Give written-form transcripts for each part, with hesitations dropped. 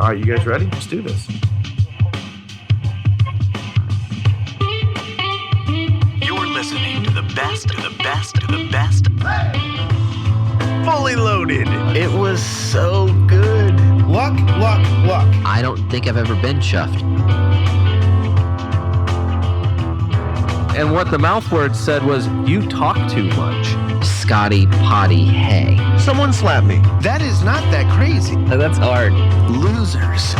All right, you guys ready? Let's do this. You're listening to the best, to the best, to the best. Fully loaded. It was so good. Luck. I don't think I've ever been chuffed. And what the mouth word said was, you talk too much. Scotty Potty Hay. Someone slapped me. That is not that crazy. That's hard. Losers.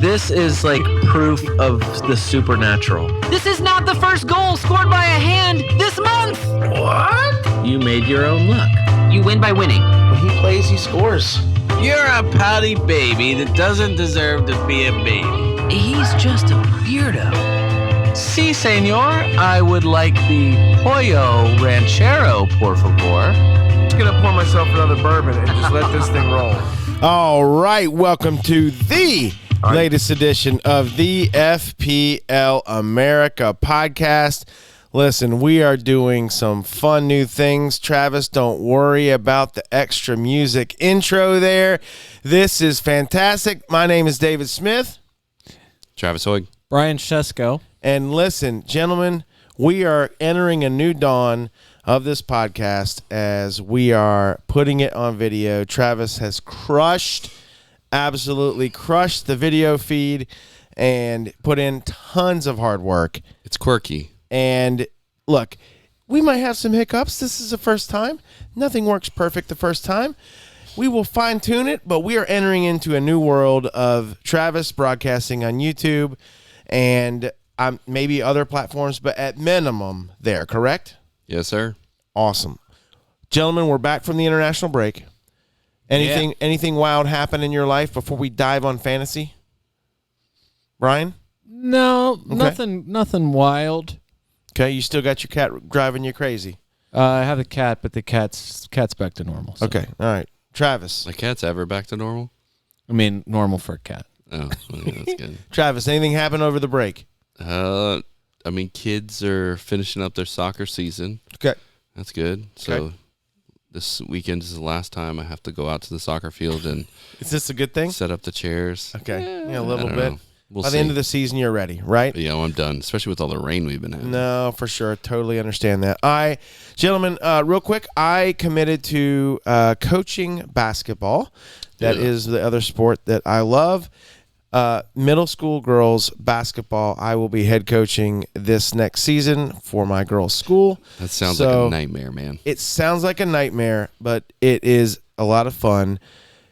This is like proof of the supernatural. This is not the first goal scored by a hand this month. What? You made your own luck. You win by winning. When he plays, he scores. You're a pouty baby that doesn't deserve to be a baby. He's just a weirdo. Si, senor. I would like the Pollo Ranchero, por favor. I'm just going to pour myself another bourbon and just let this thing roll. All right. Welcome to the latest edition of the FPL America podcast. Listen, we are doing some fun new things. Travis, don't worry about the extra music intro there. This is fantastic. My name is David Smith. Travis Hoig. Brian Shesko. And listen, gentlemen, we are entering a new dawn of this podcast as we are putting it on video. Travis has absolutely crushed the video feed and put in tons of hard work. It's quirky. And look, we might have some hiccups. This is the first time. Nothing works perfect the first time. We will fine tune it, but we are entering into a new world of Travis broadcasting on YouTube and maybe other platforms, but at minimum there, correct? Yes, sir. Awesome. Gentlemen, we're back from the international break. Anything wild happen in your life before we dive on fantasy? Brian? No, Okay. nothing wild. Okay, you still got your cat driving you crazy. I have a cat, but the cat's back to normal. So. Okay, all right. Travis. My cat's ever back to normal? I mean, normal for a cat. Oh, well, yeah, that's good. Travis, anything happen over the break? I mean, kids are finishing up their soccer season. Okay. That's good. So Okay. this weekend is the last time I have to go out to the soccer field and Is this a good thing? set up the chairs. Okay. Yeah, a I little don't bit. know. We'll By see. the end of the season, you're ready, right? Yeah, well, I'm done, especially with all the rain we've been having. No, for sure. Totally understand that. Gentlemen, real quick, I committed to coaching basketball. That is the other sport that I love. Middle school girls basketball. I will be head coaching this next season for my girls' school. That sounds like a nightmare, man. It sounds like a nightmare, but it is a lot of fun.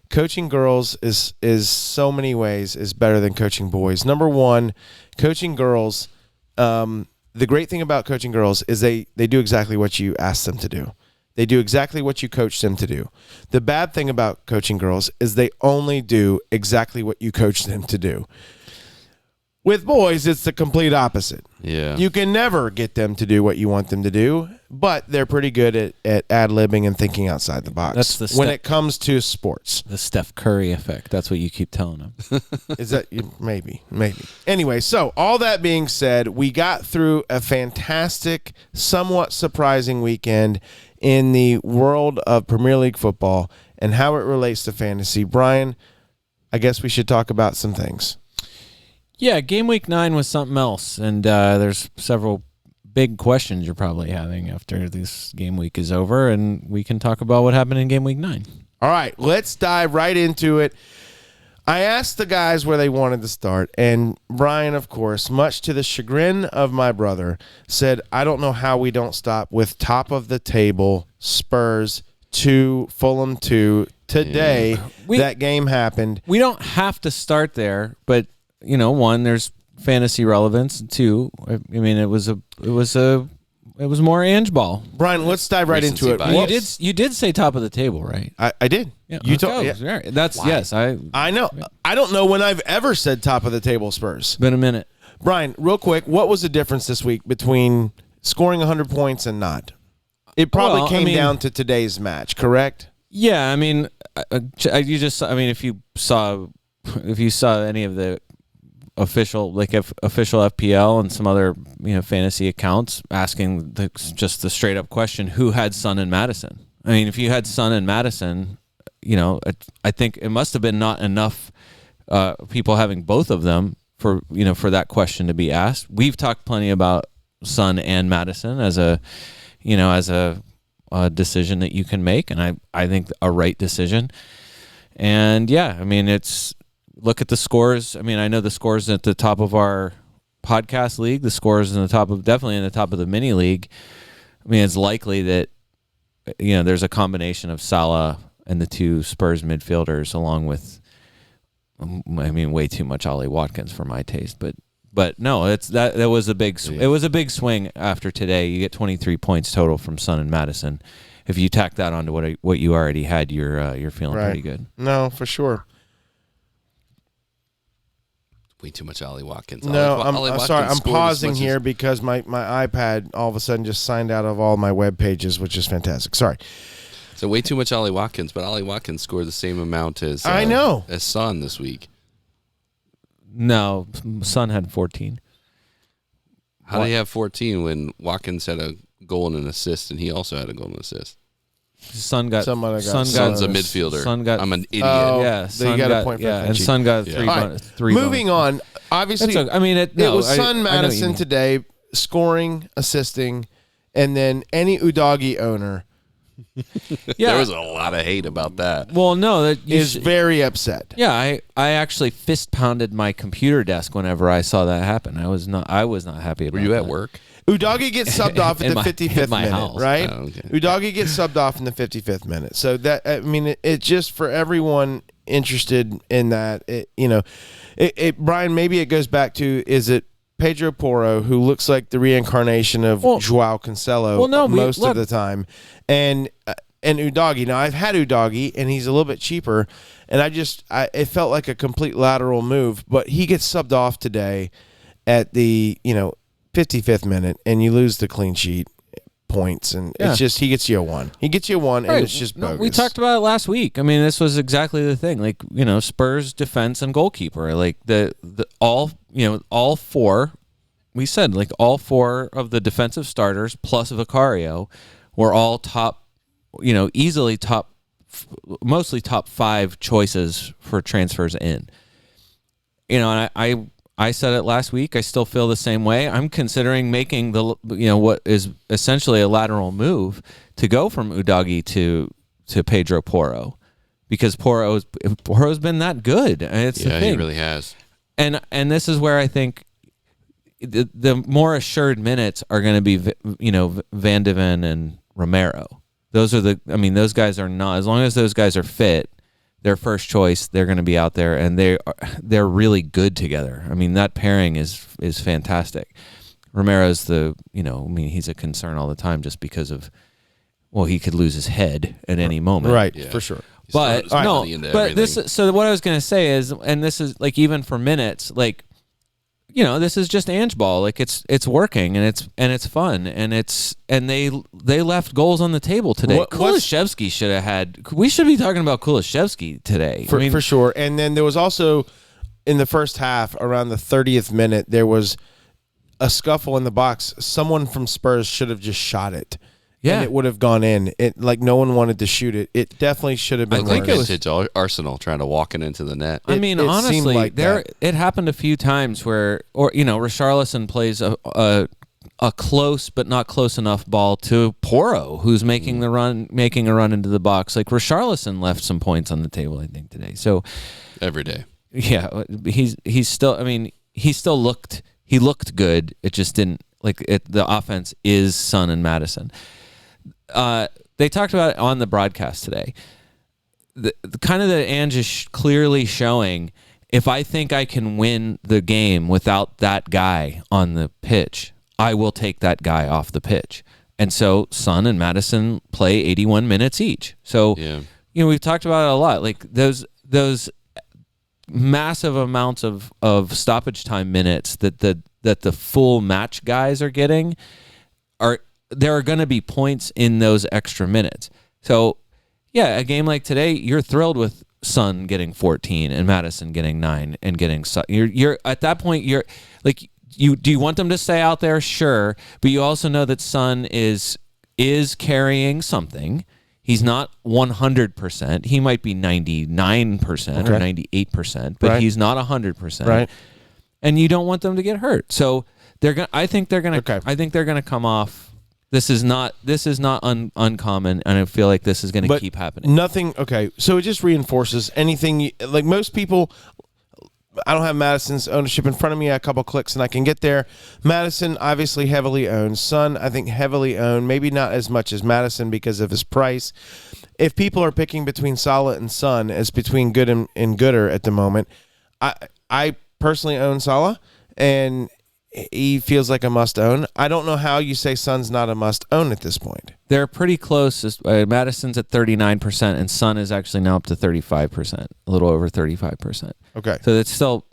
Coaching girls is so many ways is better than coaching boys. Number one, coaching girls, the great thing about coaching girls is they do exactly what you ask them to do. They do exactly what you coach them to do. The bad thing about coaching girls is they only do exactly what you coach them to do. With boys, it's the complete opposite. Yeah. You can never get them to do what you want them to do, but they're pretty good at ad-libbing and thinking outside the box. That's the when it comes to sports. The Steph Curry effect. That's what you keep telling them. Is that maybe? Anyway, so all that being said, we got through a fantastic, somewhat surprising weekend in the world of Premier League football and how it relates to fantasy. Brian, I guess we should talk about some things. Yeah, game week 9 was something else, and there's several big questions you're probably having after this game week is over, and we can talk about what happened in game week 9. All right, let's dive right into it. I asked the guys where they wanted to start, and Brian, of course, much to the chagrin of my brother, said, I don't know how we don't stop with top of the table Spurs 2, Fulham 2. Today, that game happened. We don't have to start there, but you know, one, there's fantasy relevance, and two, I mean, it was more Ange ball. Brian, let's dive right into it. bias. You did say top of the table, right? I did. Yeah, You let's told go. yeah. Right. That's yes. I know. I don't know when I've ever said top of the table Spurs. Been a minute. Brian, real quick, what was the difference this week between scoring 100 points and not? It probably came down to today's match, correct? Yeah, I mean, if you saw any of the official FPL and some other fantasy accounts asking just the straight up question, who had Son and Madison? I mean, if you had Son and Madison, I think it must have been not enough people having both of them for that question to be asked. We've talked plenty about Son and Madison as a decision that you can make, and I think a right decision. And yeah, I mean, look at the scores. I mean, I know the scores at the top of our podcast league, the scores definitely in the top of the mini league. I mean, it's likely that there's a combination of Salah and the two Spurs midfielders, along with, way too much Ollie Watkins for my taste, but no, that was a big. It was a big swing after today. You get 23 points total from Son and Madison. If you tack that onto what you already had, you're feeling pretty good. No, for sure. Way too much Ollie Watkins. No, I'm Watkins sorry. I'm scored pausing as much here because my iPad all of a sudden just signed out of all my web pages, which is fantastic. Sorry. So way too much Ollie Watkins, but Ollie Watkins scored the same amount as I know as Son this week. No, Son had 14. How did he have 14 when Watkins had a goal and an assist, and he also had a goal and assist? Son got. Son's a midfielder. Son got. I'm an idiot. Yeah, Son got a point for and Son got three. Moving on. Obviously, it was Son Madison today, scoring, assisting, and then any Udagi owner There was a lot of hate about that. Well, no, that is very upset. Yeah, I actually fist pounded my computer desk whenever I saw that happen. I was not happy about it. Were you at work? Udagi gets subbed off at the 55th minute, house. right? Oh, okay. Udagi gets subbed off in the 55th minute. So that, I mean, it just for everyone interested in that, Brian, maybe it goes back to, is it Pedro Porro, who looks like the reincarnation of Joao Cancelo most of the time, and Udagi. Now, I've had Udagi, and he's a little bit cheaper, and it felt like a complete lateral move, but he gets subbed off today at the 55th minute, and you lose the clean sheet points, and it's just he gets you a one. He gets you a one, and it's just bogus. We talked about it last week. I mean, this was exactly the thing. Like, Spurs defense and goalkeeper. Like all four. We said like all four of the defensive starters plus Vicario were all top. Easily top, mostly top 5 choices for transfers in. And I said it last week. I still feel the same way. I'm considering making the what is essentially a lateral move to go from Udagi to Pedro Porro, because Porro's been that good. And the thing. He really has. And this is where I think the more assured minutes are going to be Van de Ven and Romero. Those guys are not, as long as those guys are fit, their first choice, they're going to be out there, and they're really good together. I mean, that pairing is fantastic. Romero's he's a concern all the time just because of, he could lose his head at any moment. Right, for sure. But so what I was going to say is, and this is like even for minutes, like, this is just Ange ball. Like it's working, and it's fun, and they left goals on the table today. Kulishevsky should have had. We should be talking about Kulishevsky today for sure. And then there was also in the first half, around the 30th minute, there was a scuffle in the box. Someone from Spurs should have just shot it. Yeah, and it would have gone in. It no one wanted to shoot it. It definitely should have been. I think it was Arsenal trying to walk it into the net. I mean, honestly, it happened a few times where, Richarlison plays a close but not close enough ball to Porro, who's making a run into the box. Like Richarlison left some points on the table, I think, today. So every day, yeah, he's still. I mean, he looked good. It just didn't the offense is Son and Madison. They talked about it on the broadcast today. The kind of that Ange is clearly showing, if I think I can win the game without that guy on the pitch, I will take that guy off the pitch. And so Son and Madison play 81 minutes each. So, we've talked about it a lot. Like those massive amounts of stoppage time minutes that the full match guys are getting there are going to be points in those extra minutes. So, yeah, a game like today, you're thrilled with Son getting 14 and Madison getting 9 and getting. You're at that point. You're like, do you want them to stay out there? Sure, but you also know that Son is carrying something. He's not 100%. He might be 99% or 98%, but Right. he's not 100%. Right. And you don't want them to get hurt. So they're going. I think they're going to. Okay. I think they're going to come off. This is not uncommon, and I feel like this is going to But keep happening. nothing. Okay, so it just reinforces anything. Like most people, I don't have Madison's ownership in front of me. A couple clicks and I can get there. Madison obviously heavily owned. Son, I think heavily owned. Maybe not as much as Madison because of his price. If people are picking between Salah and Son as between good and gooder at the moment, I personally own Salah, and he feels like a must-own. I don't know how you say Son's not a must-own at this point. They're pretty close. Madison's at 39%, and Son is actually now up to 35%, a little over 35%. Okay. So it's still,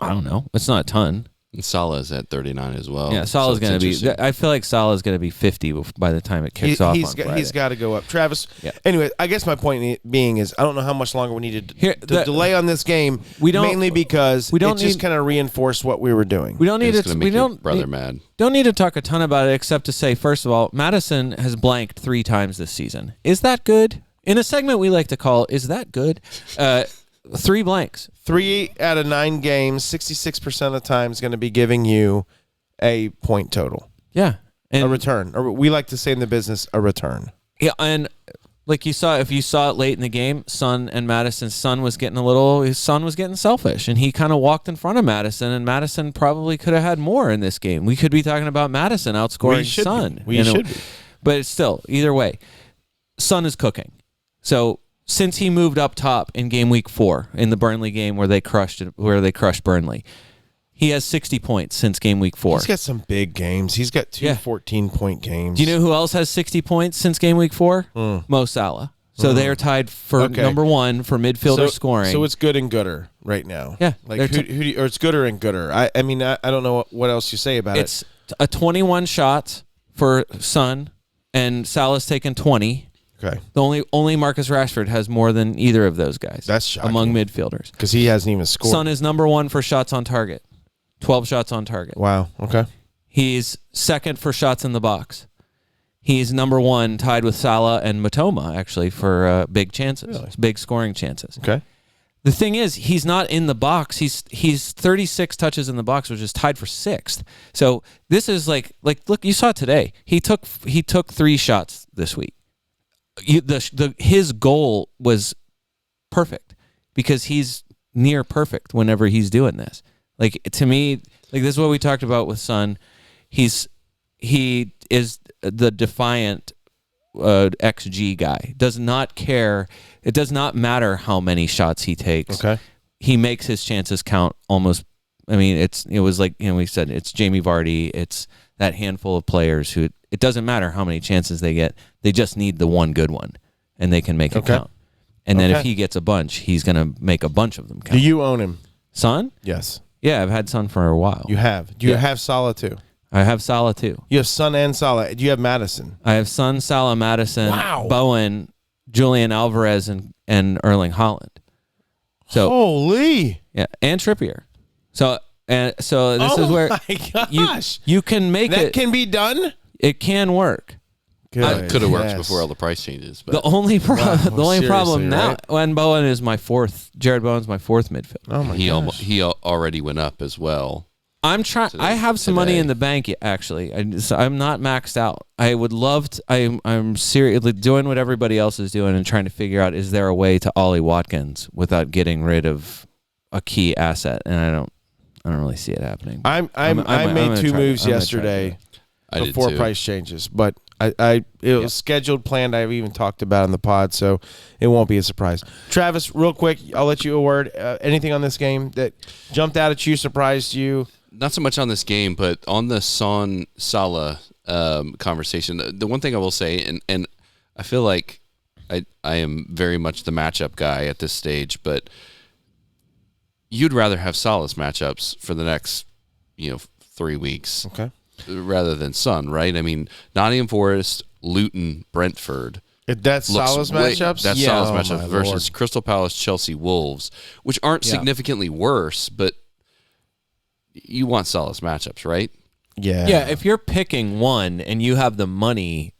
I don't know, it's not a ton. And Salah's at 39 as well. Yeah, Salah's So it's going to be. interesting. I feel like Salah's going to be 50 by the time it kicks off. He's on got, Friday. he's got to go up. Travis. Yeah. Anyway, I guess my point being is I don't know how much longer we need to Here, delay on this game. We don't- mainly because we don't it just need- kind of reinforced what we were doing. We don't need It's to. gonna We make your don't brother need- mad. Don't need to talk a ton about it, except to say, first of all, Madison has blanked 3 times this season. Is that good? In a segment we like to call "Is that good?" 3 blanks. 3 out of 9 games, 66% of the time is going to be giving you a point total, Yeah, and a return, or we like to say in the business, a return. yeah, and like you saw, if you saw it late in the game, Son and Madison's son was getting selfish, and he kind of walked in front of Madison, and Madison probably could have had more in this game. We could be talking about Madison outscoring should be. Son. We should be. But it's still, either way, Son is cooking. So since he moved up top in game week 4 in the Burnley game where they crushed Burnley, he has 60 points since game week 4. He's got some big games. He's got 2 Yeah. 14-point games. Do you know who else has 60 points since game week 4? Mo Salah. So they are tied for number 1 for midfielder scoring. So it's good and gooder right now. Yeah, like or it's gooder and gooder. I mean I don't know what else you say about it. It's a 21 shots for Son, and Salah's taken 20. Okay, The only Marcus Rashford has more than either of those guys. That's shocking. among midfielders. because he hasn't even scored. Son is number 1 for shots on target. 12 shots on target. Wow. Okay. He's second for shots in the box. He's number 1, tied with Salah and Matoma, actually, for big chances, big scoring chances. Okay. The thing is, he's not in the box. He's 36 touches in the box, which is tied for 6th. So this is like look, you saw it today. He took 3 shots this week. His goal was perfect because he's near perfect whenever he's doing this. Like, to me, like, this is what we talked about with Son. He is the defiant XG guy. Does not care. It does not matter how many shots he takes. Okay. He makes his chances count almost. I mean, it was like, we said, it's Jamie Vardy. It's that handful of players who, it doesn't matter how many chances they get. They just need the one good one, and they can make it count. And then if he gets a bunch, he's going to make a bunch of them count. Do you own him? Son? Yes. Yeah, I've had Son for a while. You have. Do you have Salah too? I have Salah too. You have Son and Salah. Do you have Madison? I have Son, Salah, Madison, Bowen, Julian Alvarez, and Erling Haaland. So holy. Yeah, and Trippier. So this is where my gosh. you can make that it. Can be done. It can work. Good. Could have worked before all the price changes. But The only problem now, right? when Bowen is my 4th, Jared Bowen's my 4th midfielder. Oh my gosh. he already went up as well. I'm trying. I have some money today. in the bank. Actually, I'm not maxed out. I would love to. I'm seriously doing what everybody else is doing and trying to figure out, is there a way to Ollie Watkins without getting rid of a key asset? And I don't really see it happening. I made 2 moves yesterday I did before too. price changes, but it was scheduled, planned. I've even talked about it in the pod, so it won't be a surprise. Travis, real quick, I'll let you a word. Anything on this game that jumped out at you, surprised you? Not so much on this game, but on the Son Salah conversation. The one thing I will say, and I feel like I am very much the matchup guy at this stage, but you'd rather have Salah's matchups for the next 3 weeks, Okay. rather than Son, right? I mean, Nottingham Forest, Luton, Brentford. That's Salah's matchups? That's Yeah. Salah's Oh, matchups my versus Lord. Crystal Palace, Chelsea, Wolves, which aren't significantly worse, but you want Salah's matchups, right? Yeah. Yeah, if you're picking one and you have the money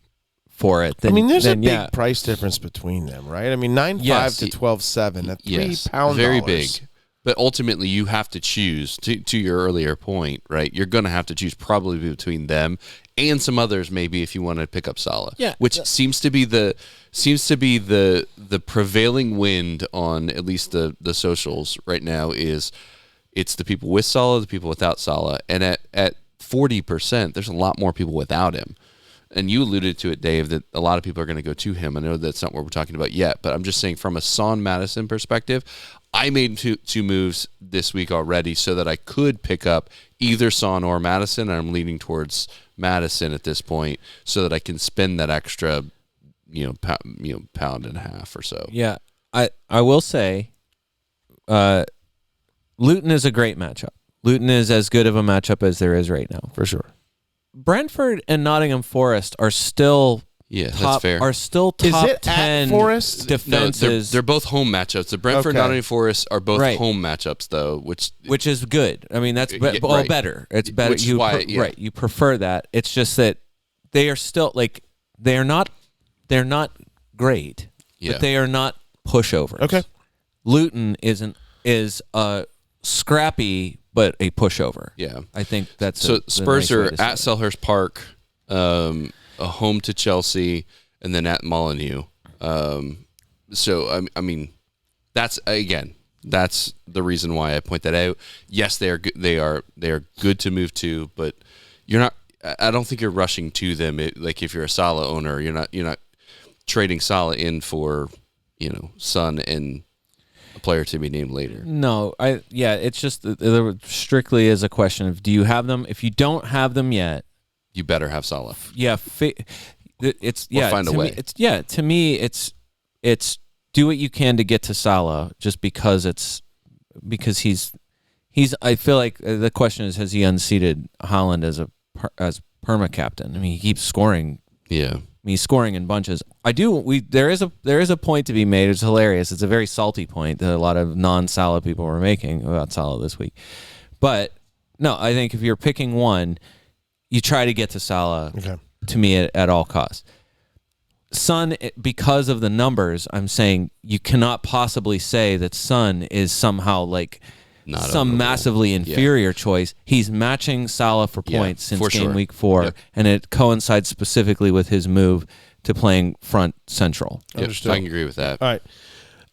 for it, then, there's then, a big yeah. price difference between them, right? 9.5 Yes. to 12.7. That's Yes, £3 very dollars. big. But ultimately, you have to choose. To your earlier point, right? You're going to have to choose probably between them and some others, maybe if you want to pick up Salah. Yeah. which seems to be the prevailing wind on at least the socials right now. Is it's the people with Salah, the people without Salah, and at 40%, there's a lot more people without him. And you alluded to it, Dave, that a lot of people are going to go to him. I know that's not what we're talking about yet, but I'm just saying from a Son Madison perspective, I made two moves this week already so that I could pick up either Son or Madison, and I'm leaning towards Madison at this point so that I can spend that extra, pound and a half or so. Yeah, I will say, Luton is a great matchup. Luton is as good of a matchup as there is right now. For sure. Brentford and Nottingham Forest are still That's top fair. are still Is top it 10 at Forest? defenses, they're both home matchups. The Brentford Okay. Nottingham Forest are both Right. home matchups, though, which is good. I mean, that's Yeah, right. better. It's better. Which is why, Right. You prefer that. It's just that they are still they're not great, Yeah. but they are not pushovers. Okay. Luton is scrappy but a pushover. Yeah. I think that's So the Spurs nice way are to say at it. Selhurst Park, a home to Chelsea, and then at Molineux. So I mean, that's the reason why I point that out. Yes, they are good to move to, but you're not. I don't think you're rushing to them. If you're a Salah owner, you're not trading Salah in for Son and a player to be named later. No, it's just there strictly is a question of, do you have them? If you don't have them yet, You better have Salah. it's find a to way. Me, to me, it's do what you can to get to Salah, just because he's. I feel like the question is, has he unseated Haaland as perma captain? I mean, he keeps scoring. Yeah. He's scoring in bunches. There is a point to be made. It's hilarious. It's a very salty point that a lot of non-Salah people were making about Salah this week. But no, I think if you're picking one, you try to get to Salah. Okay. To me, at all costs. Son, because of the numbers, I'm saying you cannot possibly say that Son is somehow Not some ownable. massively inferior choice. He's matching Salah for Yeah, points since for game sure. week 4, Yep. and it coincides specifically with his move to playing front central. Yep, Understood. I can agree with that. All right.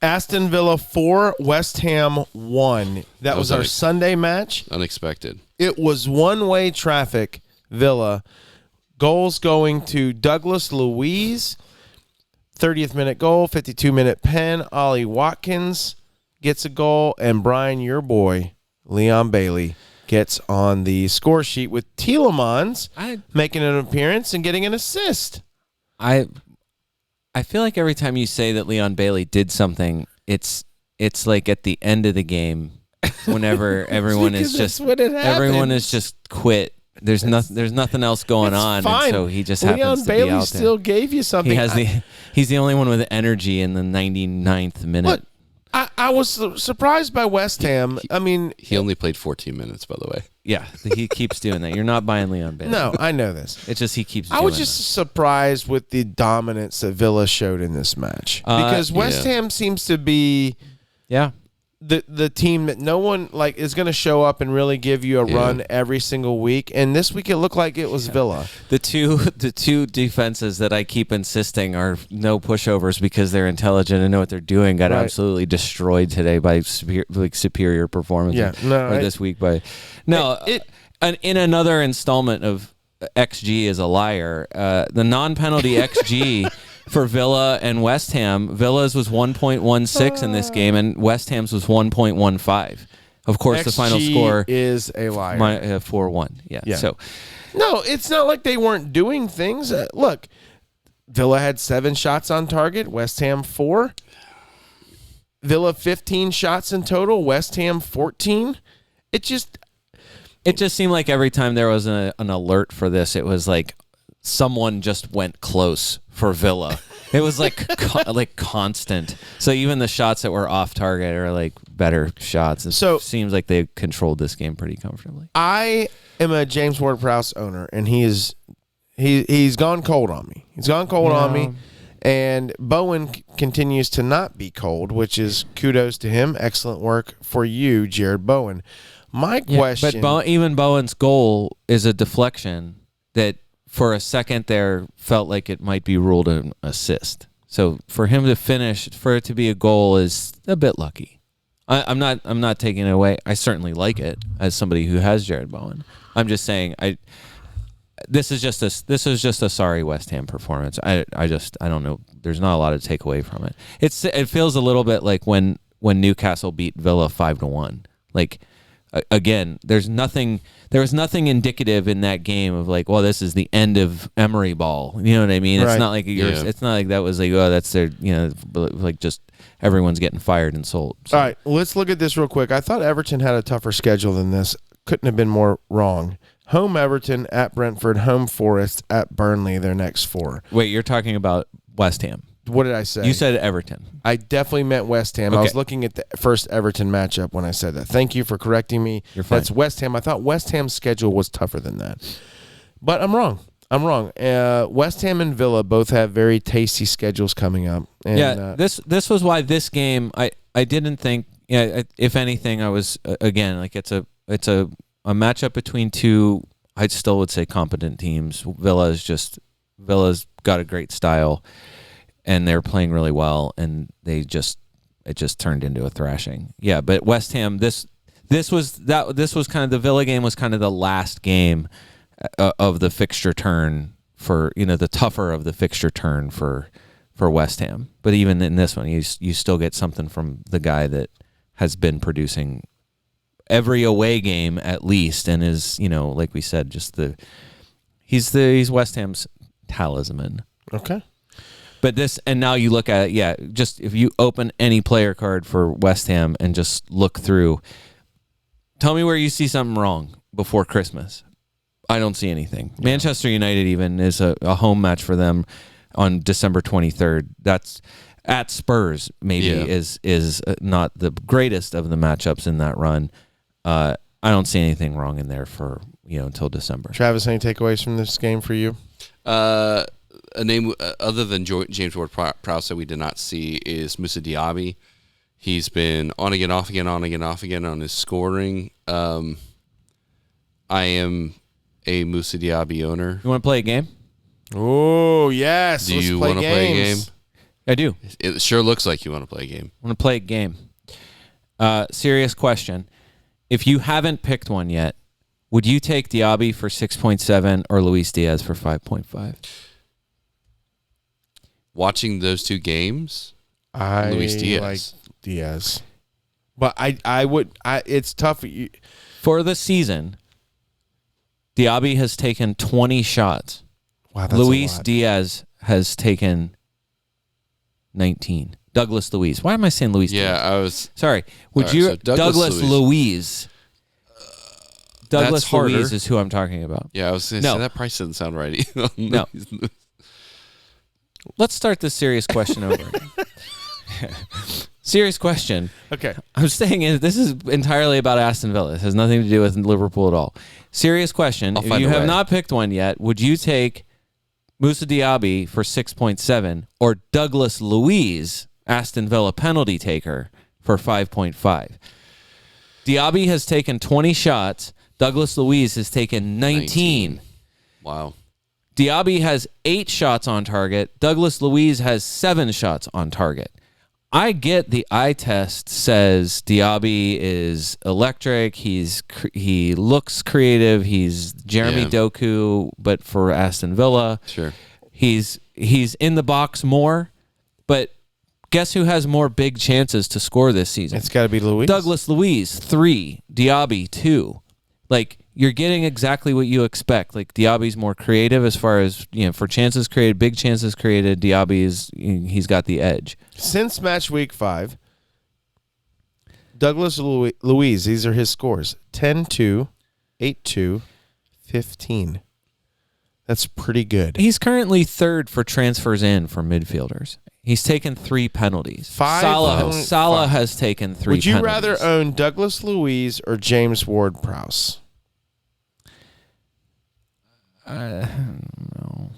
Aston Villa 4, West Ham 1. That was our Sunday match. Unexpected. It was one-way traffic, Villa. Goals going to Douglas Luiz, 30th minute goal, 52-minute pen. Ollie Watkins gets a goal, and Brian, your boy, Leon Bailey, gets on the score sheet with Tielemans making an appearance and getting an assist. I feel like every time you say that Leon Bailey did something, it's like at the end of the game, whenever everyone is Because that's when it everyone happens. is just quit. There's nothing else going It's on, fine. and so he just Leon happens to Bailey be out still there. gave you something. He's the only one with energy in the 99th minute. Look, I was surprised by West Ham. I mean, He only played 14 minutes, by the way. Yeah, he keeps doing that. You're not buying Leon Bailey. no, I know this. It's just he keeps I doing was just surprised with the dominance that Villa showed in this match because West yeah. Ham seems to be that. Yeah. the team that no one is going to show up and really give you a run every single week. And this week it looked like it was Villa. The two defenses that I keep insisting are no pushovers because they're intelligent and know what they're doing got Right. absolutely destroyed today by superior performance. Yeah, no, this week by in another installment of XG is a liar. The non-penalty XG for Villa and West Ham, Villa's was 1.16 in this game, and West Ham's was 1.15. Of course, the final XG score is a liar. 4-1. Yeah. So No, it's not like they weren't doing things. Look, Villa had 7 shots on target, West Ham 4. Villa 15 shots in total, West Ham 14. It just seemed like every time there was an alert for this, it was like someone just went close for Villa. It was like constant. So even the shots that were off target are like better shots. It seems like they controlled this game pretty comfortably. I am a James Ward-Prowse owner, and he's gone cold on me. He's gone cold on me. And Bowen continues to not be cold, which is kudos to him. Excellent work for you, Jared Bowen. My question... But even Bowen's goal is a deflection that for a second there felt like it might be ruled an assist. So for him to finish, for it to be a goal is a bit lucky. I'm not taking it away. I certainly like it as somebody who has Jared Bowen. I'm just saying this is just a sorry West Ham performance. I don't know. There's not a lot to take away from it. It feels a little bit like when Newcastle beat Villa 5-1. Like again, there was nothing indicative in that game of like, well, this is the end of Emery ball. You know what I mean? Right. It's not like it's not like that was like, oh, that's their, like just everyone's getting fired and sold. So. All right, let's look at this real quick. I thought Everton had a tougher schedule than this. Couldn't have been more wrong. Home Everton, at Brentford, home Forest, at Burnley, their next 4. Wait, you're talking about West Ham. What did I say? You said Everton. I definitely meant West Ham. Okay. I was looking at the first Everton matchup when I said that. Thank you for correcting me. You're fine. That's West Ham. I thought West Ham's schedule was tougher than that. But I'm wrong. West Ham and Villa both have very tasty schedules coming up. And, this was why this game, I didn't think, if anything, I was, again, like it's a matchup between two, I still would say competent teams. Villa's got a great style, and they're playing really well, and it just turned into a thrashing. Yeah, but West Ham, this was kind of, the Villa game was kind of the last game of the fixture turn for, the tougher of the fixture turn for West Ham. But even in this one, you still get something from the guy that has been producing every away game at least, and is, like we said, he's West Ham's talisman. Okay. But and now you look at it, just if you open any player card for West Ham and just look through, tell me where you see something wrong before Christmas. I don't see anything. Yeah. Manchester United even is a home match for them on December 23rd. That's at Spurs, maybe is not the greatest of the matchups in that run. I don't see anything wrong in there for until December. Travis, any takeaways from this game for you? A name other than James Ward-Prowse that we did not see is Moussa Diaby. He's been on again, off again, on again, off again on his scoring. I am a Moussa Diaby owner. You want to play a game? Oh, yes. Do you want to play a game? I do. It sure looks like you want to play a game. I want to play a game. Serious question. If you haven't picked one yet, would you take Diaby for 6.7 or Luis Diaz for 5.5? Watching those two games, Luis Diaz. Like Diaz. But I would it's tough. For the season, Diaby has taken 20 shots. Wow, that's Luis a lot. Diaz has taken 19. Douglas Luiz. Why am I saying Luis Diaz? Yeah, I was... Sorry. Would you... So Douglas Luiz. Douglas Luiz is who I'm talking about. Yeah, I was going to say that price doesn't sound right. No. Let's start this serious question over. Serious question. Okay. I'm saying this is entirely about Aston Villa. It has nothing to do with Liverpool at all. Serious question. If you have not picked one yet, would you take Moussa Diaby for 6.7 or Douglas Luiz, Aston Villa penalty taker, for 5.5? Diaby has taken 20 shots. Douglas Luiz has taken 19. Wow. Diaby has 8 shots on target. Douglas Luiz has 7 shots on target. I get the eye test says Diaby is electric. He looks creative. He's Jeremy Doku, but for Aston Villa. Sure. He's in the box more, but guess who has more big chances to score this season? It's got to be Luiz. Douglas Luiz, 3. Diaby, 2. Like, you're getting exactly what you expect. Like, Diaby's more creative as far as, for chances created, big chances created. He's got the edge. Since match week 5, Douglas Luiz, these are his scores: 10-2, 8-2, 15. That's pretty good. He's currently 3rd for transfers in for midfielders. He's taken 3 penalties. Salah has taken 3 penalties. Would you rather own Douglas Luiz or James Ward-Prowse? I don't know.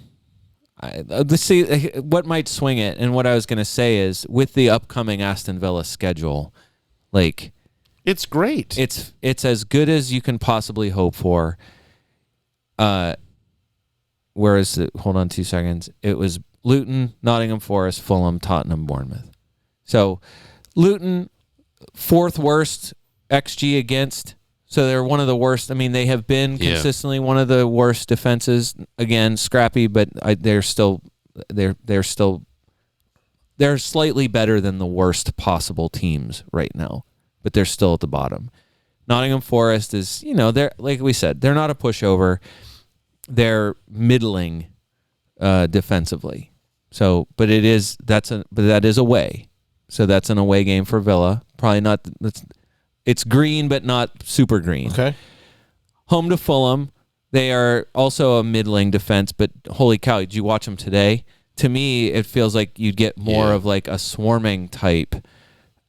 See, what might swing it, and what I was going to say is, with the upcoming Aston Villa schedule, like it's great. It's as good as you can possibly hope for. Whereas, hold on 2 seconds. It was Luton, Nottingham Forest, Fulham, Tottenham, Bournemouth. So Luton, 4th worst XG against. So they're one of the worst. I mean, they have been consistently one of the worst defenses. Again, scrappy, but they're slightly better than the worst possible teams right now. But they're still at the bottom. Nottingham Forest is, they're, like we said, they're not a pushover. They're middling defensively. So, but that is away. So that's an away game for Villa. Probably not. It's green, but not super green. Okay. Home to Fulham. They are also a middling defense, but holy cow, did you watch them today? To me, it feels like you'd get more of like a swarming type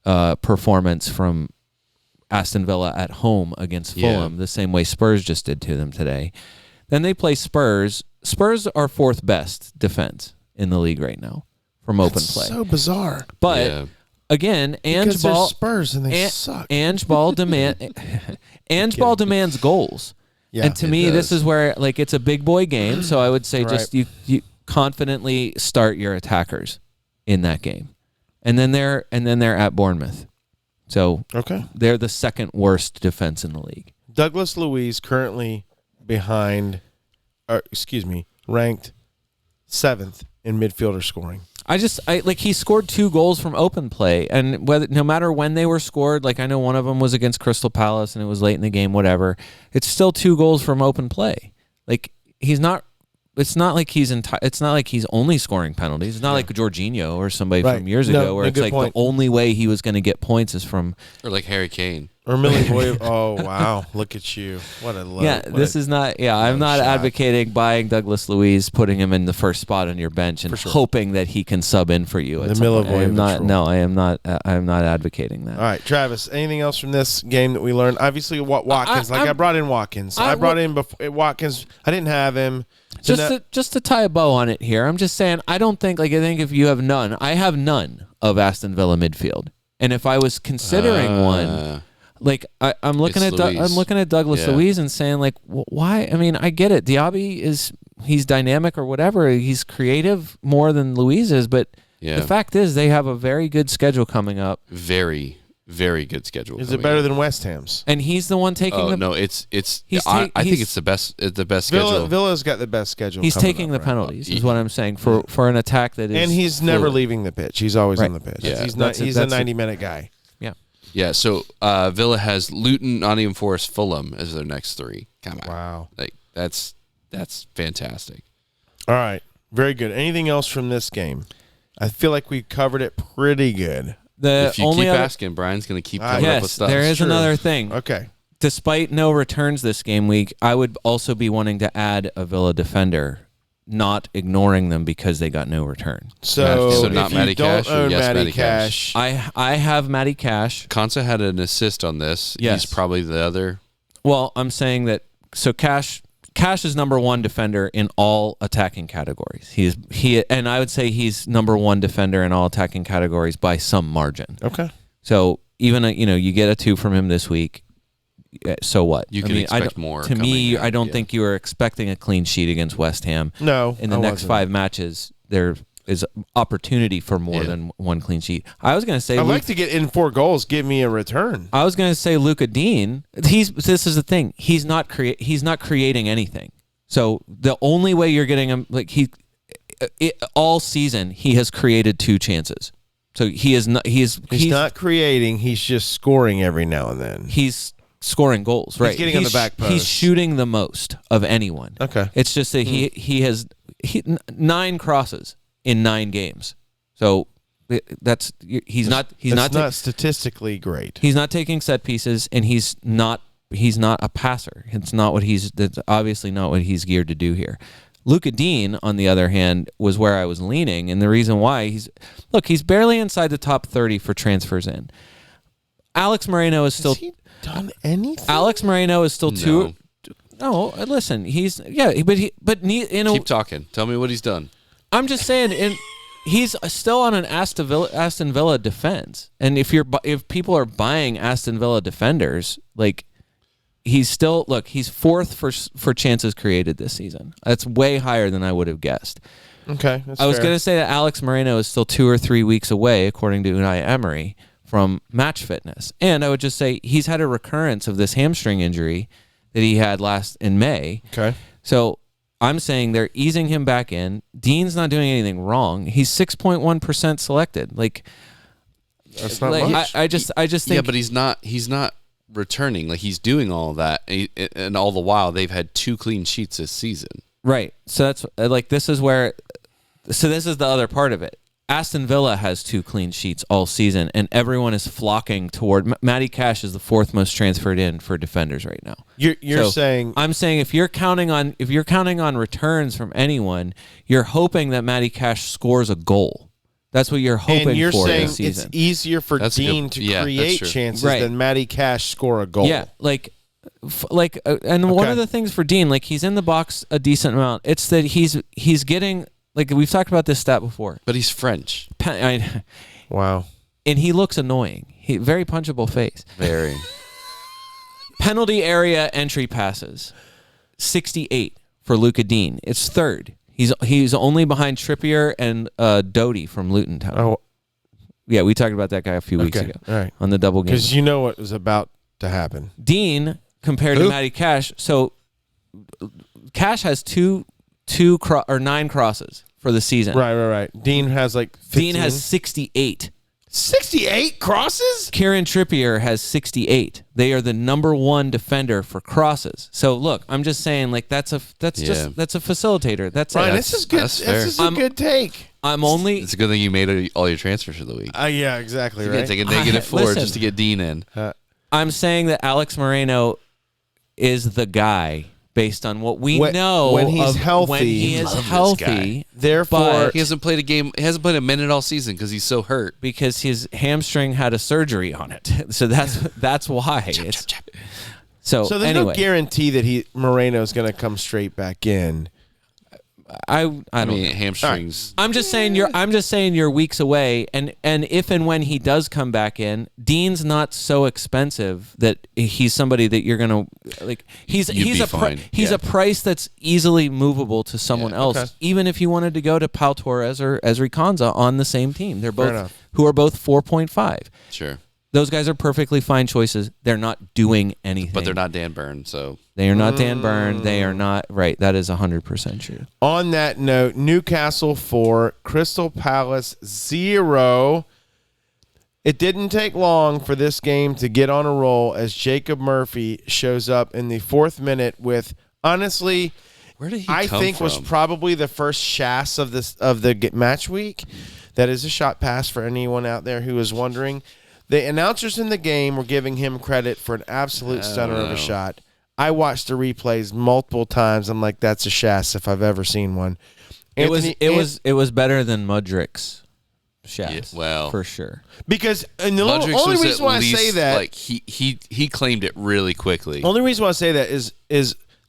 performance from Aston Villa at home against Fulham, the same way Spurs just did to them today. Then they play Spurs. Spurs are 4th best defense in the league right now from open play. So bizarre. But again, because they're Spurs and they suck. Ange Ball demands goals. Yeah, and to me, this is where it's a big boy game. So I would say just you confidently start your attackers in that game, and then they're at Bournemouth. So they're the 2nd worst defense in the league. Douglas Luiz currently ranked 7th in midfielder scoring. He scored 2 goals from open play, and no matter when they were scored, I know one of them was against Crystal Palace and it was late in the game, whatever. It's still 2 goals from open play. He's not. It's not like he's it's not like he's only scoring penalties. It's not like Jorginho or somebody from years ago where it's the only way he was going to get points is from, or like Harry Kane. Or Milivojevic. Oh, wow. Look at you. What a low. Yeah, this is not. Yeah, I'm not advocating buying Douglas Luiz, putting him in the first spot on your bench, and hoping that he can sub in for you. The Milivojevic. No, I am not. I'm not advocating that. All right, Travis. Anything else from this game that we learned? Obviously, Watkins. I brought in Watkins. I brought in Watkins. I didn't have him. Just to tie a bow on it here, I'm just saying I don't think I think if you have none, I have none of Aston Villa midfield, and if I was considering one. I'm looking at Douglas Luiz and saying why? I mean, I get it. Diaby he's dynamic or whatever. He's creative more than Luiz is, but the fact is they have a very good schedule coming up. Very, very good schedule. Is it better than West Ham's? And he's the one taking the. No, it's. I think it's the best. The best schedule. Villa's got the best schedule. He's taking the penalties. Is what I'm saying for an attack that is. And he's never leaving the pitch. He's always on the pitch. Yeah. He's not. He's a 90-minute guy. Yeah, so Villa has Luton, Nottingham Forest, Fulham as their next 3. Come on. Wow. That's fantastic. All right. Very good. Anything else from this game? I feel like we covered it pretty good. If you keep asking, Brian's going to keep coming up with stuff. There is another thing. Okay. Despite no returns this game week, I would also be wanting to add a Villa defender, not ignoring them because they got no return. So not Matty Cash or yes, Matty Cash? I have Matty Cash. Konsa had an assist on this. Yes. He's probably the other. Well, I'm saying that Cash is number 1 defender in all attacking categories. And I would say he's number 1 defender in all attacking categories by some margin. Okay. So even you get a 2 from him this week. So what? You can expect more. To me, I don't think you were expecting a clean sheet against West Ham. No. In the next 5 matches, there is opportunity for more than 1 clean sheet. I was going to say I'd like to get in 4 goals, give me a return. I was going to say Luca Dean. This is the thing. He's not creating anything. So the only way you're getting him all season he has created 2 chances. So he is not he's not creating, he's just scoring every now and then. He's scoring goals, right? He's getting on the back post. He's shooting the most of anyone. Okay. It's just that he has 9 crosses in 9 games. So he's not statistically great. He's not taking set pieces, and he's not a passer. That's obviously not what he's geared to do here. Luca Dean, on the other hand, was where I was leaning, and the reason why he's barely inside the top 30 for transfers in. Alex Moreno is still. Has he done anything? Alex Moreno is still No. No, listen, keep Keep talking. Tell me what he's done. I'm just saying, he's still on an Aston Villa defense, and if people are buying Aston Villa defenders, like he's fourth for chances created this season. That's way higher than I would have guessed. Okay, I was going to say that Alex Moreno is still 2 or 3 weeks away, according to Unai Emery, from match fitness, and I would just say he's had a recurrence of this hamstring injury that he had last in May. Okay, so I'm saying they're easing him back in. Dean's not doing anything wrong. He's 6.1% selected. Like that's not much. I just think Yeah, but he's not returning. Like he's doing all that, and all the while they've had 2 clean sheets this season. right. So that's like this is the other part of it. Aston Villa has 2 clean sheets all season, and everyone is flocking toward. Matty Cash is the 4th most transferred in for defenders right now. You're saying I'm saying if you're counting on returns from anyone, you're hoping that Matty Cash scores a goal. That's what you're hoping and you're for saying this season. it's easier for Dean to create chances than Matty Cash score a goal. Yeah, and one of the things for Dean, like he's in the box a decent amount. It's that he's getting. Like, we've talked about this stat before. But he's French. Wow. And he looks annoying. Very punchable face. Very. Penalty area entry passes. 68 for Luka Dean. It's 3rd. He's only behind Trippier and Doty from Luton Town. Oh. Yeah, we talked about that guy a few weeks ago. All right. On the double game. Because you know what was about to happen. Dean, compared to Matty Cash, so Cash has 9 crosses for the season. Right. Dean has like 15. Dean has 68. 68 crosses? Kieran Trippier has 68. They are the number 1 defender for crosses. So look, I'm just saying, like that's a facilitator. That's Ryan, it. this is good. That's This fair. is a good take. It's a good thing you made all your transfers for the week. Yeah, exactly. You Right. can take a negative 4 Listen. just to get Dean in. I'm saying that Alex Moreno is the guy based on what we know when he's healthy. When he is Love this healthy, Therefore, but He hasn't played a game. He hasn't played a minute all season because he's so hurt. because his hamstring had a surgery on it. So that's why. So there's anyway, no guarantee that Moreno's going to come straight back in. I I don't mean, know. hamstrings. I'm just saying you're weeks away, and if and when he does come back in, Dean's not so expensive that he's somebody that you're gonna like. He's be fine. He's Yeah. a price that's easily movable to someone else, okay. even if you wanted to go to Pau Torres or Ezri Konsa on the same team. They're both enough. who are both 4.5. Sure. Those guys are perfectly fine choices. They're not doing anything. But they're not Dan Burn, so. They are not Dan Burn. They are not right. That is 100% true. On that note, Newcastle 4, Crystal Palace 0. It didn't take long for this game to get on a roll as Jacob Murphy shows up in the 4th minute with, honestly, Where did he I come think from? was probably the first shass of the match week. That is a shot pass for anyone out there who is wondering. The announcers in the game were giving him credit for an absolute stunner of a shot. I watched the replays multiple times. I'm like, that's a shass if I've ever seen one. It was better than Mudrick's shaft. Yeah, well, for sure. Because and the Mudrick's only was reason at why I least, say that, like he claimed it really quickly. only reason why I say that is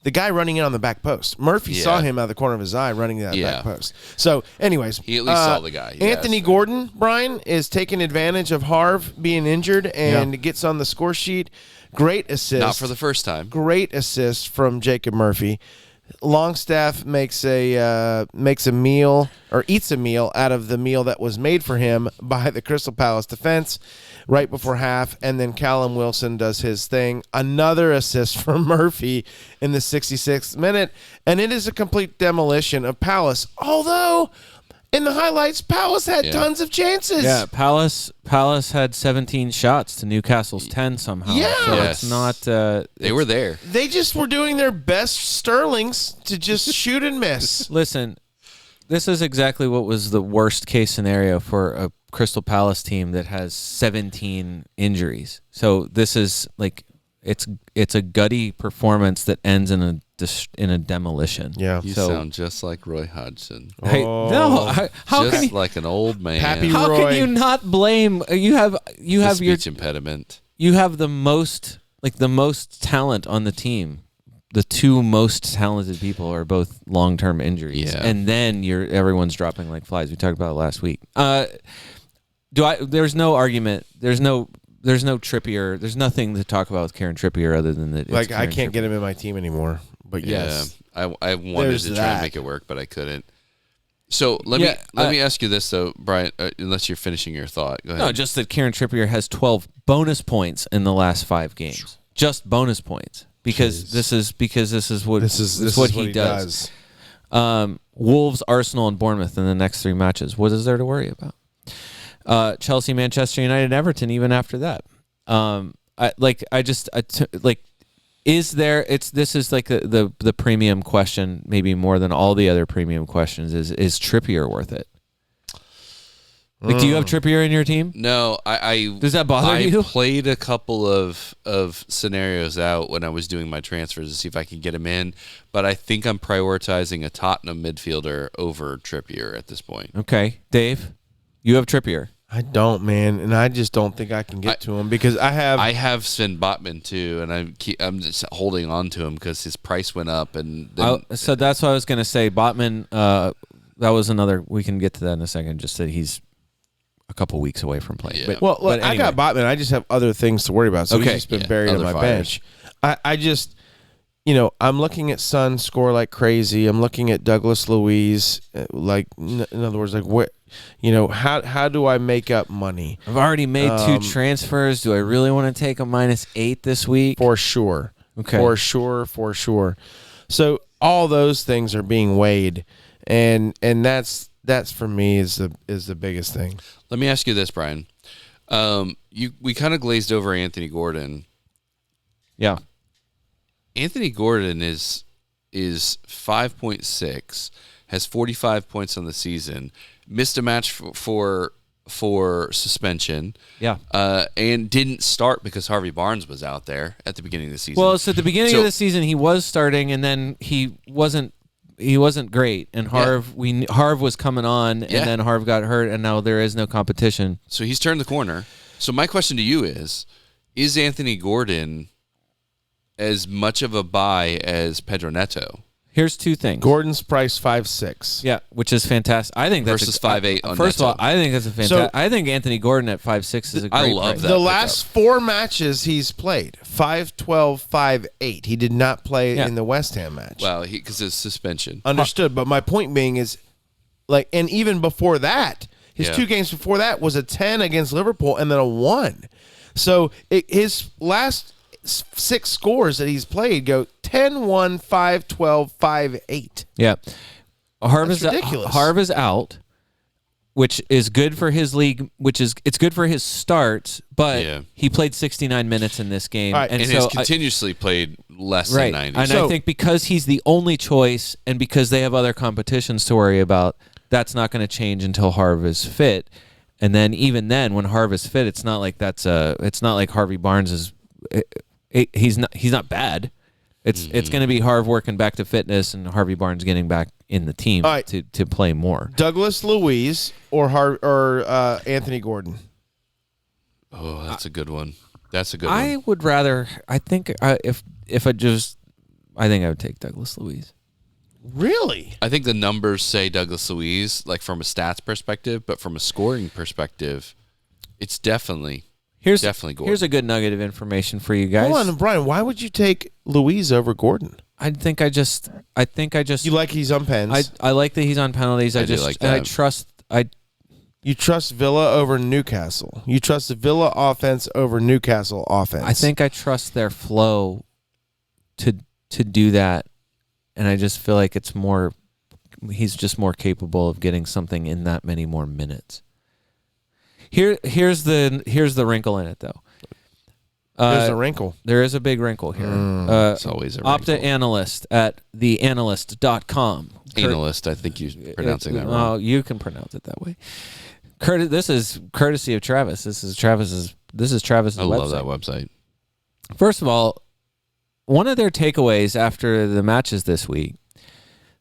the guy running in on the back post. Murphy saw him out of the corner of his eye running that back post. So, anyways, He at least saw the guy. Anthony Yes. Gordon, Brian, is taking advantage of Harv being injured and gets on the score sheet. Great assist. Not for the first time. Great assist from Jacob Murphy. Longstaff makes a meal or eats a meal out of the meal that was made for him by the Crystal Palace defense right before half, and then Callum Wilson does his thing. Another assist from Murphy in the 66th minute, and it is a complete demolition of Palace. Although in the highlights, Palace had tons of chances. Yeah, Palace had 17 shots to Newcastle's 10 somehow. Yeah. So Yes. it's not. They were there. They just were doing their best Sterlings to just shoot and miss. Listen, this is exactly what was the worst case scenario for a Crystal Palace team that has 17 injuries. So this is like it's a gutty performance that ends in a demolition. Yeah. You So- sound just like Roy Hodgson. Hey, no, how Just can you, like an old man. Happy how Roy. can you not blame you have The your speech impediment. you have the most talent on the team. the two most talented people are both long-term injuries, Yeah. and then everyone's dropping like flies. We talked about it last week. There's no argument. There's no Trippier. There's nothing to talk about with Kieran Trippier other than that. Like I can't get him in my team anymore. But yes, I wanted There's to try and that. make it work, but I couldn't. So let me ask you this though, Brian. Unless you're finishing your thought, go ahead. No, just that Kieran Trippier has 12 bonus points in the last 5 games. Just bonus points because this is what he does. Wolves, Arsenal, and Bournemouth in the next 3 matches. What is there to worry about? Chelsea, Manchester United, Everton. Even after that, is there? This is like the premium question, maybe more than all the other premium questions. Is Trippier worth it? Like, do you have Trippier in your team? No, I Does that bother you? I played a couple of scenarios out when I was doing my transfers to see if I could get him in, but I think I'm prioritizing a Tottenham midfielder over Trippier at this point. Okay, Dave, you have Trippier. I don't, man, and I just don't think I can get to him because I have Sven Botman too, and I'm just holding on to him because his price went up, and So that's what I was going to say. Botman, that was another. We can get to that in a second. Just that he's a couple weeks away from playing. Yeah. But, Well, look, anyway. I got Botman. I just have other things to worry about. So Okay. he's just been buried on other my fires. bench. I just, I'm looking at Son score like crazy. I'm looking at Douglas Luiz, in other words, like what, how do I make up money? I've already made 2 transfers. Do I really want to take a -8 this week? For sure. Okay. For sure. So all those things are being weighed, and that's for me is the biggest thing. let me ask you this, Brian. We kind of glazed over Anthony Gordon. Yeah. Anthony Gordon is 5.6, has 45 points on the season, missed a match for suspension. Yeah. And didn't start because Harvey Barnes was out there at the beginning of the season. Well, so at the beginning of the season, he was starting, and then he wasn't great. And Harv was coming on, and then Harv got hurt, and now there is no competition. So he's turned the corner. So my question to you is Anthony Gordon as much of a buy as Pedro Neto? Here's 2 things. Gordon's price 5.6. Yeah, which is fantastic. I think that's Versus 5.8 on First of all, Neto. I think that's a fantastic. I think Anthony Gordon at 5.6 is a great I love price. that. The last 4 matches he's played 5-12, 5-8. He did not play in the West Ham match. Well, because it's suspension. Understood, but my point being is, and even before that, his 2 games before that was a 10 against Liverpool and then a 1. So his last 6 scores that he's played go 10-1, 5-12, 5-8. Yeah. Harv is ridiculous. Harv is out, which is good for his league, it's good for his starts, but he played 69 minutes in this game. All right, And has continuously played less than 90. And I think because he's the only choice and because they have other competitions to worry about, that's not going to change until Harv is fit. And then even then, when Harv is fit, it's not like it's not like Harvey Barnes is. He's not bad. It's going to be Harv working back to fitness and Harvey Barnes getting back in the team to play more. Douglas Luiz or Anthony Gordon? Oh, that's a good one. That's a good I one. would rather. I think I would take Douglas Luiz. Really? I think the numbers say Douglas Luiz, like from a stats perspective, but from a scoring perspective, it's definitely Gordon. Here's a good nugget of information for you guys. Hold on, Brian. Why would you take Luiz over Gordon? I think I just. You like he's on pens. I like that he's on penalties. I do like that. And I trust. You trust Villa over Newcastle. You trust the Villa offense over Newcastle offense. I think I trust their flow to do that, and I just feel like it's more. He's just more capable of getting something in that many more minutes. Here's the wrinkle in it, though. There's a wrinkle. There is a big wrinkle here. It's always a Opta wrinkle. Analyst at theanalyst.com. Analyst, I think you're pronouncing that wrong. Oh, you can pronounce it that way. This is courtesy of Travis. This is Travis's website. I love that website. First of all, one of their takeaways after the matches this week,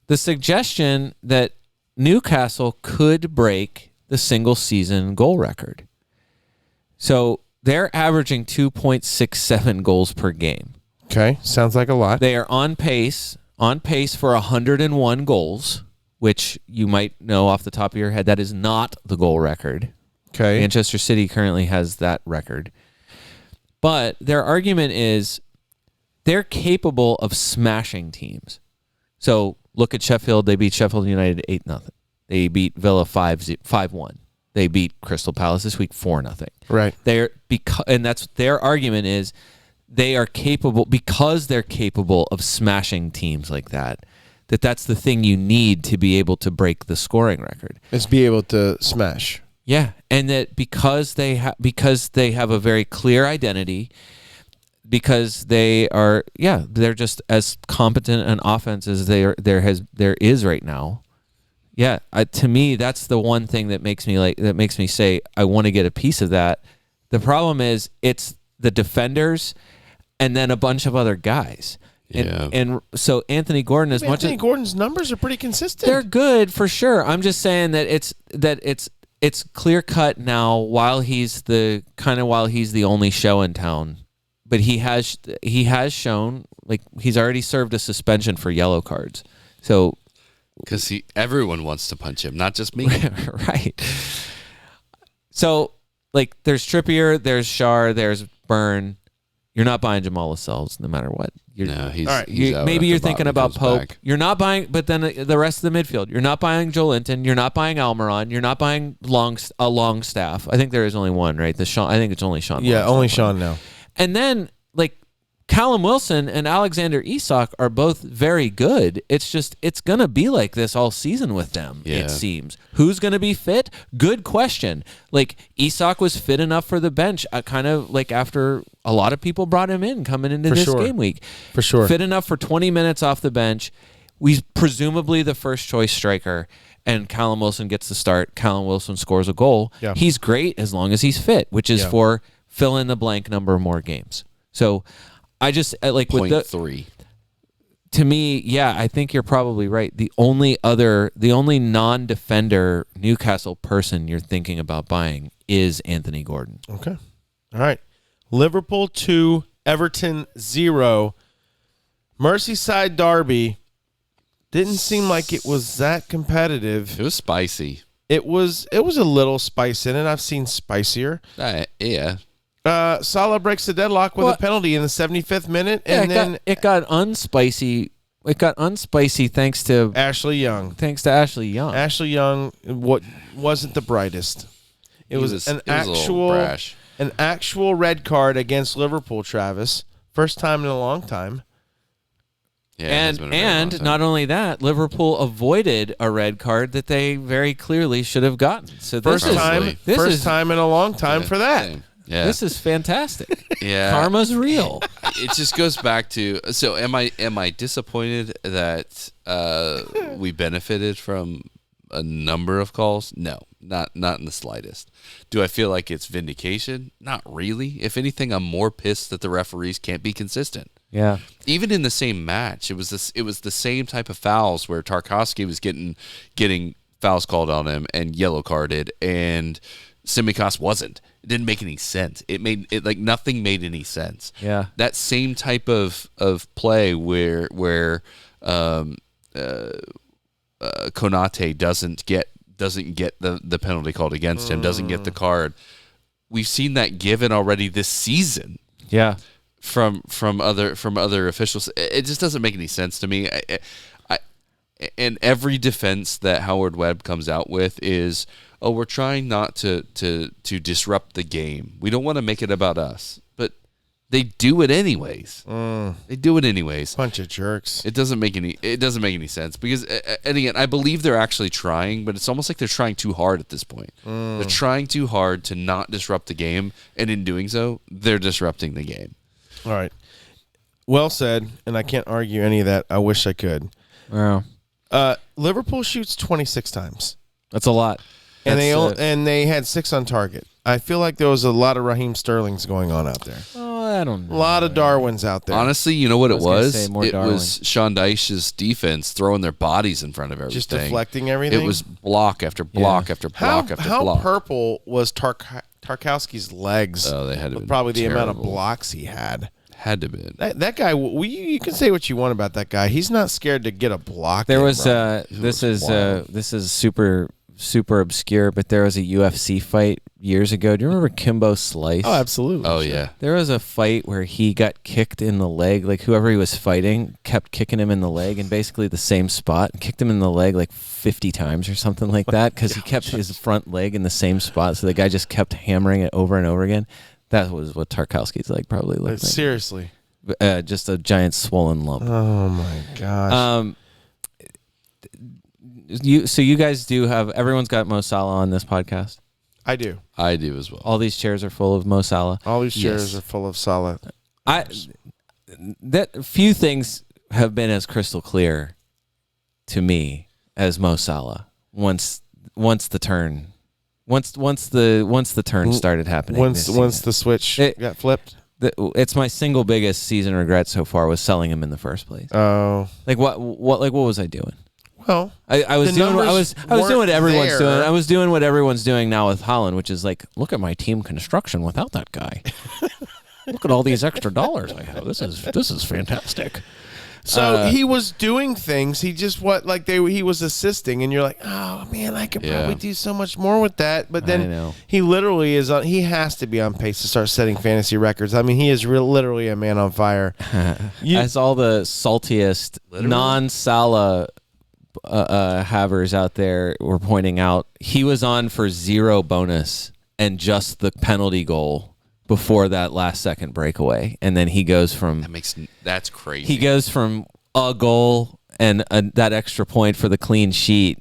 the suggestion that Newcastle could break the single season goal record. So they're averaging 2.67 goals per game. Okay, sounds like a lot. They are on pace for 101 goals, which you might know off the top of your head that is not the goal record. Okay. Manchester City currently has that record. But their argument is they're capable of smashing teams. So look at Sheffield. They beat Sheffield United 8-0. They beat Villa 5-1. They beat Crystal Palace this week 4-0. Right. And that's their argument is they are capable, because they're capable of smashing teams like that. That's the thing you need to be able to break the scoring record. Is be able to smash. Yeah, and that because they have a very clear identity, because they're just as competent an offense as there is right now. Yeah, to me that's the one thing that makes me say I want to get a piece of that. The problem is it's the defenders and then a bunch of other guys. And so Anthony Gordon, Gordon's numbers are pretty consistent. They're good for sure. I'm just saying that it's clear cut now while he's the only show in town. But he has shown, like, he's already served a suspension for yellow cards. So because everyone wants to punch him, not just me. Right. So, like, there's Trippier, there's Schär, there's Byrne. You're not buying Jamal Lascelles no matter what. He's out maybe you're thinking about Pope. Back. You're not buying, but then the rest of the midfield. You're not buying Joe Linton. You're not buying Almiron. You're not buying Longstaff. I think there is only one, right? I think it's only Sean. Yeah, only Sean now. And then, like, Callum Wilson and Alexander Isak are both very good. It's just, it's going to be like this all season with them, it seems. Who's going to be fit? Good question. Like, Isak was fit enough for the bench, kind of like after a lot of people brought him in coming into this game week. For sure. Fit enough for 20 minutes off the bench. He's presumably the first choice striker, and Callum Wilson gets the start. Callum Wilson scores a goal. Yeah. He's great as long as he's fit, which is for fill in the blank number more games. So I just like with the 0.3. To me, I think you're probably right. The only non-defender Newcastle person you're thinking about buying is Anthony Gordon. Okay. All right. Liverpool 2, Everton 0. Merseyside derby didn't seem like it was that competitive. It was spicy. It was a little spice in it. I've seen spicier. Yeah. Salah breaks the deadlock with a penalty in the 75th minute, and it got unspicy. It got unspicy thanks to Ashley Young. Ashley Young, wasn't the brightest. It was an a little brash. An actual red card against Liverpool, Travis. First time in a long time. Yeah, and not only that, Liverpool avoided a red card that they very clearly should have gotten. So first time in a long time for that. Same. Yeah. This is fantastic. Yeah. Karma's real. It just goes back to, so am I disappointed that we benefited from a number of calls? No, not in the slightest. Do I feel like it's vindication? Not really. If anything, I'm more pissed that the referees can't be consistent. Yeah. Even in the same match, it was the same type of fouls where Tarkowski was getting fouls called on him and yellow carded, and Tsimikas wasn't. It didn't make any sense. It like nothing made any sense. Yeah. That same type of play where Konate doesn't get the penalty called against him, doesn't get the card. We've seen that given already this season. Yeah. From other officials. It just doesn't make any sense to me. And every defense that Howard Webb comes out with is, we're trying not to disrupt the game. We don't want to make it about us. But they do it anyways. They do it anyways. Bunch of jerks. It doesn't make any sense because, and again, I believe they're actually trying, but it's almost like they're trying too hard at this point. They're trying too hard to not disrupt the game, and in doing so, they're disrupting the game. All right. Well said, and I can't argue any of that. I wish I could. Wow. Liverpool shoots 26 times. That's a lot. And they had 6 on target. I feel like there was a lot of Raheem Sterlings going on out there. Oh, I don't know. A lot of Darwins out there. Honestly, you know what it was? It Darwin. was Sean Dyche's defense throwing their bodies in front of everything. Just deflecting everything? It was block after block after block after block. How purple was Tarkowski's legs? Oh, they had to be probably the amount of terrible. blocks he had. Had to be. That guy, you can say what you want about that guy. He's not scared to get a block. There was bro. this is super obscure, but there was a UFC fight years ago. Do you remember Kimbo Slice? Oh, absolutely. Oh yeah. There was a fight where he got kicked in the leg. Like whoever he was fighting kept kicking him in the leg, in basically the same spot, and kicked him in the leg like 50 times or something like that, because he kept his front leg in the same spot. So the guy just kept hammering it over and over again. That was what Tarkowski's leg probably looked like. Seriously. Just a giant swollen lump. Oh my gosh. You guys do have, everyone's got Mo Salah on this podcast. I do. I do as well. All these chairs are full of Mo Salah. All these chairs Yes. are full of Salah. That few things have been as crystal clear to me as Mo Salah once the turn started happening. Once the switch got flipped. It's my single biggest season regret so far was selling him in the first place. Oh. Like what was I doing? Well, I was doing what everyone's there. doing. I was doing what everyone's doing now with Haaland, which is like, look at my team construction without that guy. Look at all these extra dollars I have. This is fantastic. So he was doing things. He just he was assisting, and you're like, oh man, I could probably do so much more with that. But then he literally is on. He has to be on pace to start setting fantasy records. I mean, he is literally a man on fire. As all the saltiest non-Salah havers out there were pointing out, he was on for 0 bonus and just the penalty goal before that last second breakaway, and then he goes from that's crazy. He goes from a goal and that extra point for the clean sheet,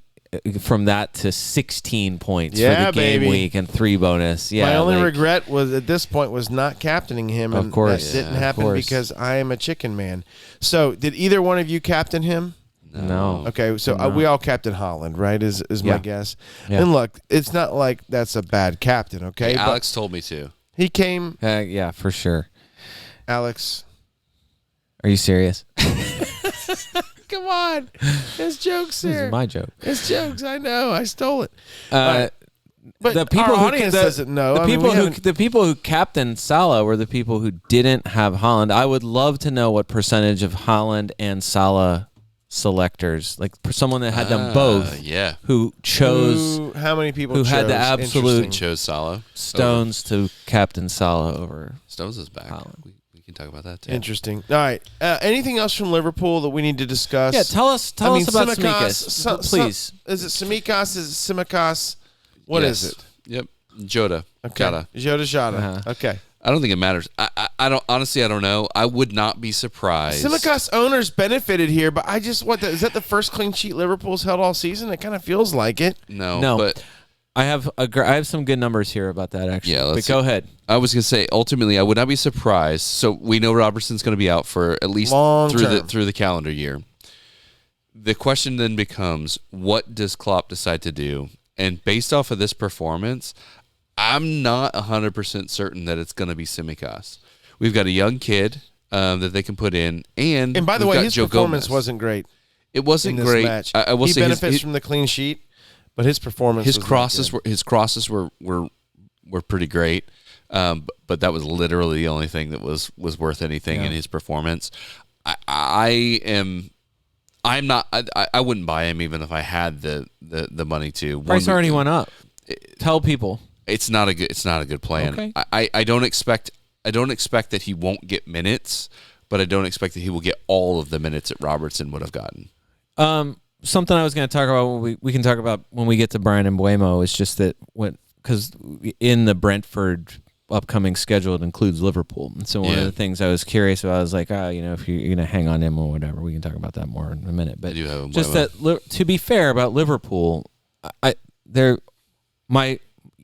from that to 16 points for the game week and 3 bonus. Yeah, my only regret was at this point was not captaining him. Of course, that didn't happen because I am a chicken man. So, did either one of you captain him? No. Okay, so we all captain Haaland, right? Is my guess. Yeah. And look, it's not like that's a bad captain. Okay, Hey, Alex told me to. He came. Yeah, for sure. Alex, are you serious? come on, there's jokes here. This is my joke. It's jokes. I know. I stole it. But the people our audience doesn't know. The people who captained Salah were the people who didn't have Haaland. I would love to know what percentage of Haaland and Salah selectors, like someone that had them both, who chose how many people who had the absolute chose Salah Stones to captain Salah over Stones is back. We can talk about that too. Interesting. All right. Anything else from Liverpool that we need to discuss? Yeah, tell us about Tsimikas, please. Is it Tsimikas? Is it Tsimikas? What is it? Yep. Jota. Okay. Jota. Okay. I don't think it matters. I don't honestly. I don't know. I would not be surprised. Tsimikas owners benefited here, but is that the first clean sheet Liverpool's held all season? It kind of feels like it. No, but I have some good numbers here about that actually. Yeah, but go ahead. I was gonna say ultimately I would not be surprised. So we know Robertson's going to be out for at least through the calendar year. The question then becomes, what does Klopp decide to do? And based off of this performance, I'm not 100% certain that it's going to be Tsimikas. We've got a young kid that they can put in, and by the way, his performance wasn't great. It wasn't in this great. Match. I will he say benefits from the clean sheet, but his performance. His crosses were pretty great, but that was literally the only thing that was worth anything in his performance. I'm not. I wouldn't buy him even if I had the money to. Price already went up. Tell people. It's not a good plan. Okay. I don't expect that he won't get minutes, but I don't expect that he will get all of the minutes that Robertson would have gotten. Something I was going to talk about we can talk about when we get to Brian and Buemo is just that because in the Brentford upcoming schedule it includes Liverpool, and so one of the things I was curious about was like, if you're going to hang on him or whatever, we can talk about that more in a minute. But just that, to be fair about Liverpool,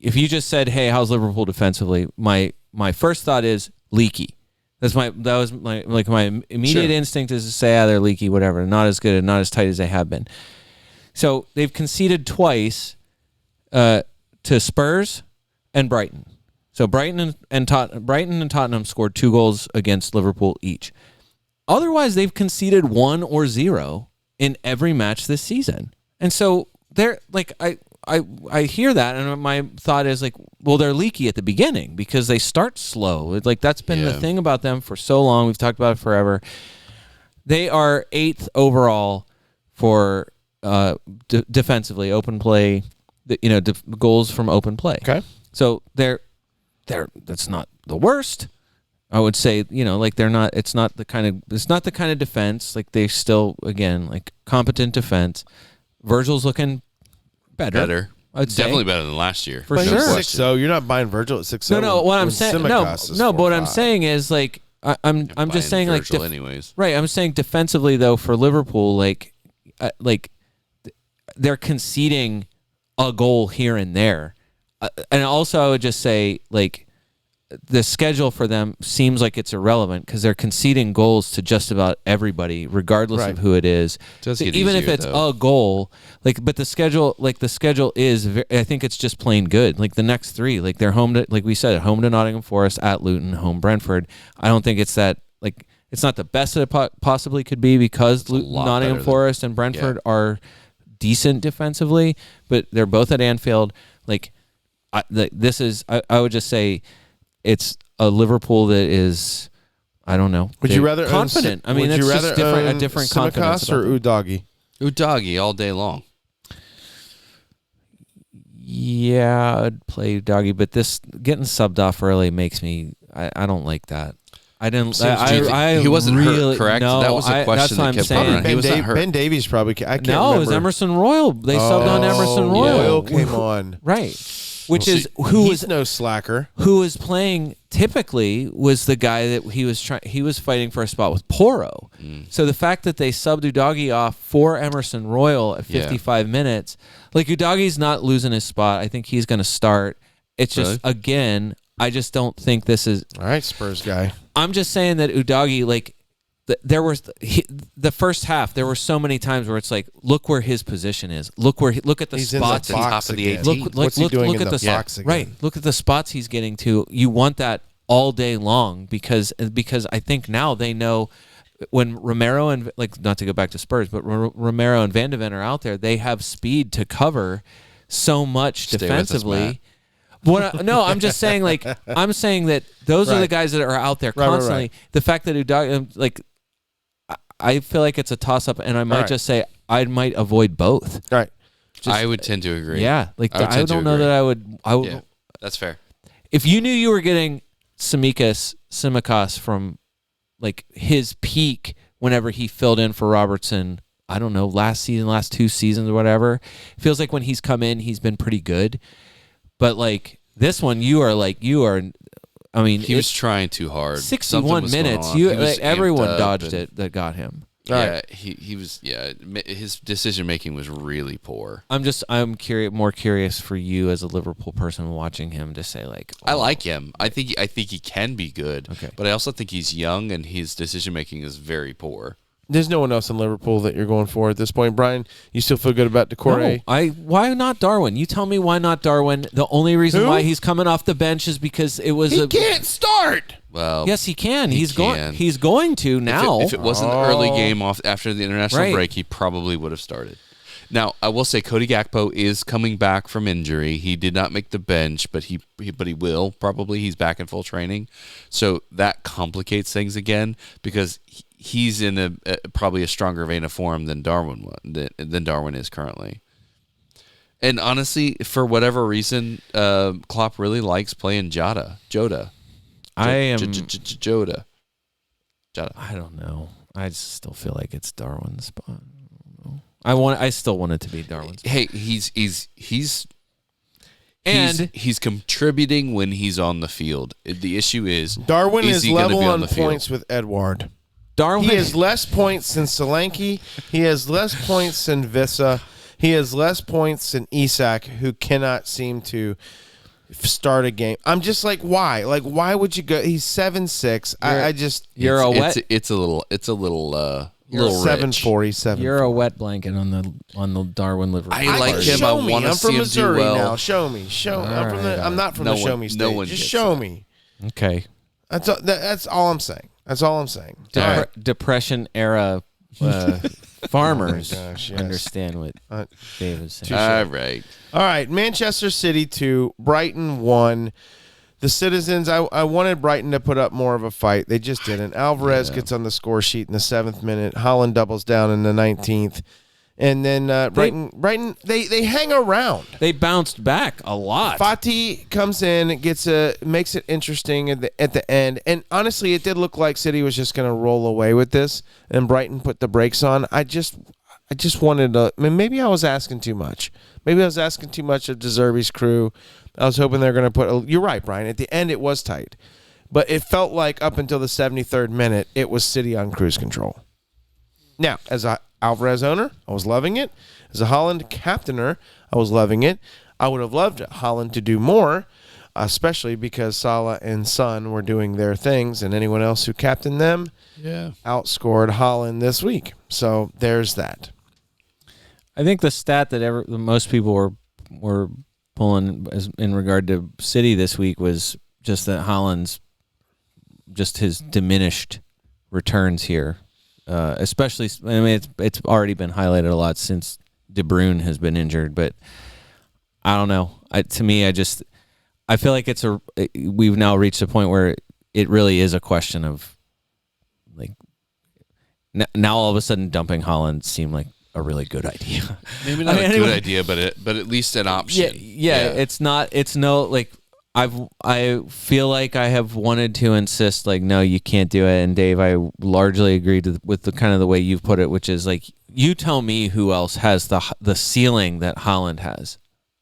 if you just said, "Hey, how's Liverpool defensively?" My first thought is leaky. That was my immediate instinct is to say, they're leaky, whatever, not as good and not as tight as they have been. So they've conceded twice to Spurs and Brighton. So Brighton and Tottenham scored 2 goals against Liverpool each. Otherwise, they've conceded 1 or 0 in every match this season, and so they're like I hear that, and my thought is like, they're leaky at the beginning because they start slow. Like that's been the thing about them for so long. We've talked about it forever. They are 8th overall for defensively, open play, goals from open play. Okay. So that's not the worst. I would say, they're not. It's not the kind of defense. Like they still, again, like competent defense. Virgil's looking better. I'd say. Definitely better than last year. For sure. 6-0. You're not buying Virgil at 6-0. No. What I'm saying, no. But what I'm saying is like I'm just saying like anyways. Right. I'm saying defensively though for Liverpool, like they're conceding a goal here and there, and also I would just say like. The schedule for them seems like it's irrelevant because they're conceding goals to just about everybody, regardless of who it is. So even if it's a goal, but the schedule is. I think it's just plain good. Like the next 3, like they're home to, like we said, home to Nottingham Forest, at Luton, home Brentford. I don't think it's that like it's not the best that it possibly could be because Nottingham Forest and Brentford are decent defensively, but they're both at Anfield. Like this is, I would just say. It's a Liverpool that is, I don't know. Would you rather confident? I mean, it's just a different confidence. Or Udogie? Udogie all day long. Yeah, I'd play Udogie, but this getting subbed off early makes me. I don't like that. I didn't. He wasn't really, hurt, correct? No, that was a question that's what that kept I'm coming. saying. He was not hurt. Ben Davies probably. I can't no, remember. it was Emerson Royal. They subbed on Emerson Royal. Royal came on. Right. Which is he's no slacker. Who was playing typically was the guy that he was fighting for a spot with Porro. So the fact that they subbed Udogie off for Emerson Royal at 55 minutes, like Udogie's not losing his spot. I think he's going to start. It's just again, I just don't think this is all right. Spurs guy. I'm just saying that Udogie, like there was the first half. There were so many times where it's like, look where his position is. Look at the he's spots. In the box top of the 18. What's he doing in the box again? Right. Look at the spots he's getting to. You want that all day long because I think now they know when Romero and not to go back to Spurs, but Romero and Van de Ven are out there, they have speed to cover so much defensively. I'm just saying I'm saying that those are the guys that are out there constantly. Right. The fact that Udogie I feel like it's a toss up, and I might just say I might avoid both. Right. I would tend to agree. Yeah, I don't know that I would. Yeah, that's fair. If you knew you were getting Tsimikas from his peak whenever he filled in for Robertson, I don't know, last 2 seasons or whatever, it feels like when he's come in, he's been pretty good. But this one, you are. I mean, he was trying too hard. 61 minutes. Everyone dodged it that got him. Yeah, right. he was. Yeah, his decision making was really poor. I'm more curious for you as a Liverpool person watching him to say I like him. I think he can be good. Okay. But I also think he's young and his decision making is very poor. There's no one else in Liverpool that you're going for at this point, Brian. You still feel good about Decore? No, why not Darwin? You tell me why not Darwin. The only reason why he's coming off the bench is because it was he can't start. Well, yes, he can. He's going to now. If it wasn't an early game off after the international break, he probably would have started. Now, I will say Cody Gakpo is coming back from injury. He did not make the bench, but he will probably. He's back in full training, so that complicates things again because he's in probably a stronger vein of form than Darwin is currently. And honestly, for whatever reason, Klopp really likes playing Jota. Jota. I don't know. I still feel like it's Darwin's spot. I still want it to be Darwin's spot. Hey, he's contributing when he's on the field. The issue is Darwin is level on the points field? with Edouard. Darwin He has less points than Solanke. He has less points than Vissa. He has less points than Isak, who cannot seem to start a game. I'm just like, why? Why would you go? He's 7'6". I just it's a little 7'4", You're a wet blanket on the Darwin Liverpool. I like him. I want to see him do well. Now. Show me. I'm not from the show me state. Just show me. Okay. That's all I'm saying. That's all I'm saying. Depression era farmers gosh, yes. understand what Uh, Dave is saying. All right. All right, Manchester City 2, Brighton 1. The Citizens, I wanted Brighton to put up more of a fight. They just didn't. Alvarez gets on the score sheet in the 7th minute. Holland doubles down in the 19th. And then Brighton, they hang around. They bounced back a lot. Fati comes in, makes it interesting at the end. And honestly, it did look like City was just going to roll away with this, and Brighton put the brakes on. I just wanted to. I mean, maybe I was asking too much. Maybe I was asking too much of De Zerbi's crew. I was hoping they're going to put. You're right, Brian. At the end, it was tight, but it felt like up until the 73rd minute, it was City on cruise control. Now, as a Alvarez owner, I was loving it. As a Holland captainer, I was loving it. I would have loved Holland to do more, especially because Salah and Son were doing their things, and anyone else who captained them outscored Holland this week. So there's that. I think the stat that most people were pulling in regard to City this week was just that Holland's just his diminished returns here. Especially, I mean, it's already been highlighted a lot since De Bruyne has been injured, but I don't know. To me, I feel like we've now reached a point where it really is a question of like now all of a sudden dumping Holland seemed like a really good idea. Maybe not a good idea, but at least an option. Yeah. It's not. It's no like. I feel like I have wanted to insist like no, you can't do it. And Dave, I largely agreed with the kind of the way you've put it, which is like you tell me who else has the ceiling that Holland has.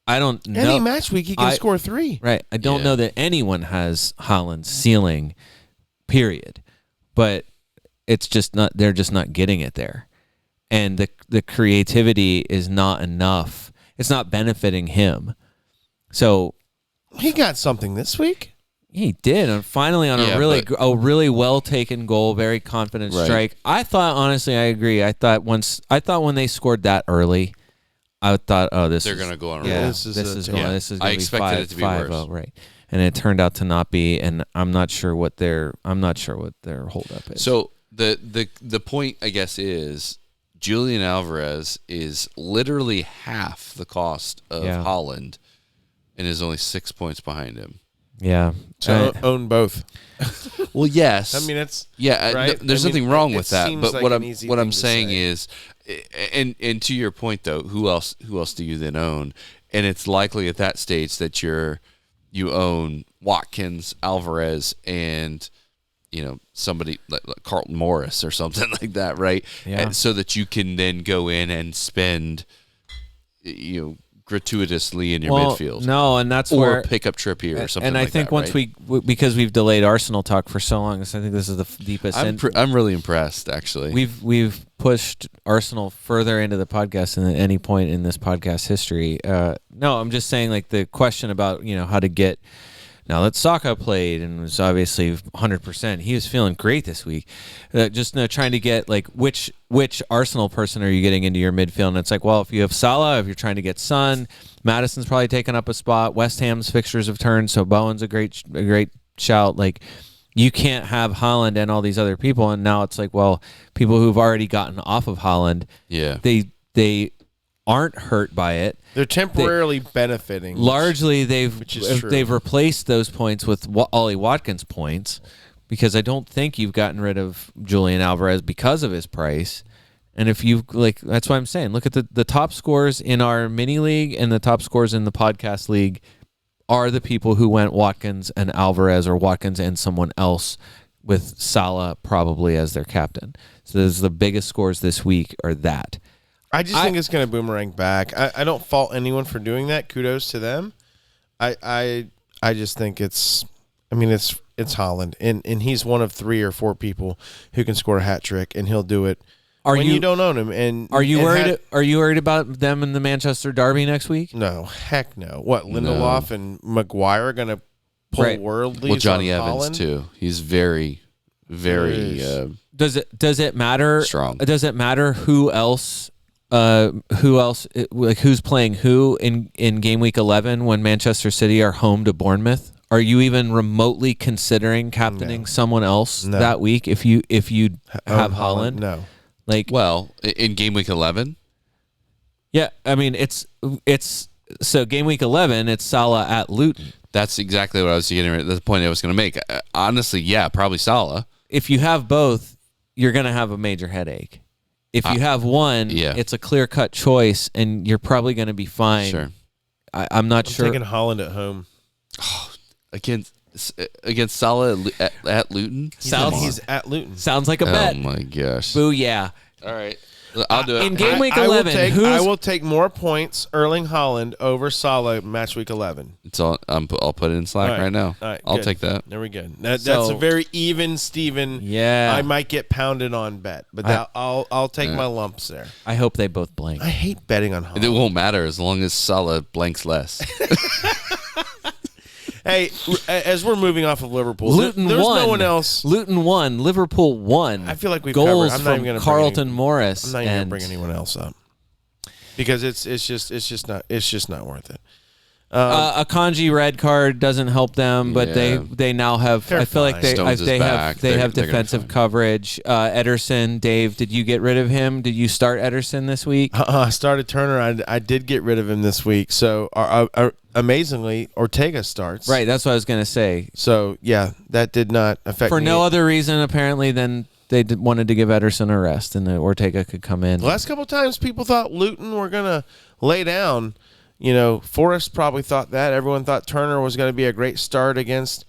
I don't know. Any match week he can score 3. Right. I don't know that anyone has Holland's ceiling. Period. But it's just not. They're just not getting it there, and the creativity is not enough. It's not benefiting him. So. He got something this week. He did, and finally on a really well taken goal, very confident strike. I thought, honestly, I agree. I thought when they scored that early, I thought, they're going to go on a roll. Yeah, this is going to be expected it to be 5-0, worse, right? And it turned out to not be, and I'm not sure what their holdup is. So the point, I guess, is Julian Alvarez is literally half the cost of Holland. And is only 6 points behind him. Yeah. So own both. Well, yes. I mean, it's right? There's nothing wrong with that. But like what I'm saying is, and to your point though, who else do you then own? And it's likely at that stage that you own Watkins, Alvarez, and somebody like Carlton Morris or something like that, right? Yeah. And so that you can then go in and spend, gratuitously in your midfield. No, and that's or where pick up Trippier or something. And I think once because we've delayed Arsenal talk for so long, I think this is the deepest. I'm really impressed, actually. We've pushed Arsenal further into the podcast than at any point in this podcast history. No, I'm just saying like the question about how to get. Now that Saka played and was obviously 100%, he was feeling great this week. Just trying to get like which Arsenal person are you getting into your midfield? And it's like, well, if you have Salah, if you're trying to get Son, Maddison's probably taken up a spot. West Ham's fixtures have turned, so Bowen's a great shout. Like you can't have Haaland and all these other people, and now it's like, well, people who've already gotten off of Haaland, they aren't hurt by it. They're temporarily benefiting. Largely, they've replaced those points with Ollie Watkins points because I don't think you've gotten rid of Julian Alvarez because of his price. And if you that's what I'm saying. Look at the top scores in our mini league and the top scores in the podcast league are the people who went Watkins and Alvarez or Watkins and someone else with Salah probably as their captain. So those the biggest scores this week are that. I just think it's going to boomerang back. I don't fault anyone for doing that. Kudos to them. I just think it's Holland, and he's one of 3 or 4 people who can score a hat trick, and he'll do it when you don't own him. And are you worried? Are you worried about them in the Manchester Derby next week? No, heck no. What Lindelof and Maguire are going to pull worldlies? Well, Johnny on Evans Holland? Too. He's very, very. Does it matter? Strong. Does it matter who else? Who's playing who in game week 11 when Manchester City are home to Bournemouth? Are you even remotely considering captaining someone else that week if you have Haaland? No. Like, Well, in game week 11, yeah, I mean, it's so game week 11, it's Salah at Luton. that's exactly what I was getting. That's the point I was going to make. Honestly, yeah, probably Salah. If you have both, you're going to have a major headache. If you have one, yeah. it's a clear-cut choice, and you're probably going to be fine. Sure. I'm not sure. Taking Holland at home. Against Salah at Luton. He's at Luton. Sounds like a bet. Oh my gosh! Boo, yeah. All right, I'll do it. In game week 11, I will take more points, Erling Holland over Salah match week 11. It's all. I'll put it in Slack right now. All right, I'll good. take that. There we go. That's a very even, Steven. Yeah. I might get pounded on bet, but I'll take my lumps there. I hope they both blank. I hate betting on Holland. It won't matter as long as Salah blanks less. Hey, as we're moving off of Liverpool, Luton there's won. no one else. Luton won. Liverpool won. I feel like we've goals covered. I'm not even from gonna Carlton Morris. I'm not even going to and bring anyone else up because it's just not worth it. a Kanji red card doesn't help them, but Yeah. they now have. They're I feel like fine. they Stones is they back. have They're gonna be defensive fine. coverage. Ederson, Dave, did you get rid of him? Did you start Ederson this week? I started Turner. I did get rid of him this week. So amazingly, Ortega starts. Right, that's what I was gonna say. So yeah, that did not affect For me. no other reason apparently than they wanted to give Ederson a rest and that Ortega could come in. The last couple of times, people thought Luton were gonna lay down. You know, Forrest probably thought that. Everyone thought Turner was going to be a great start against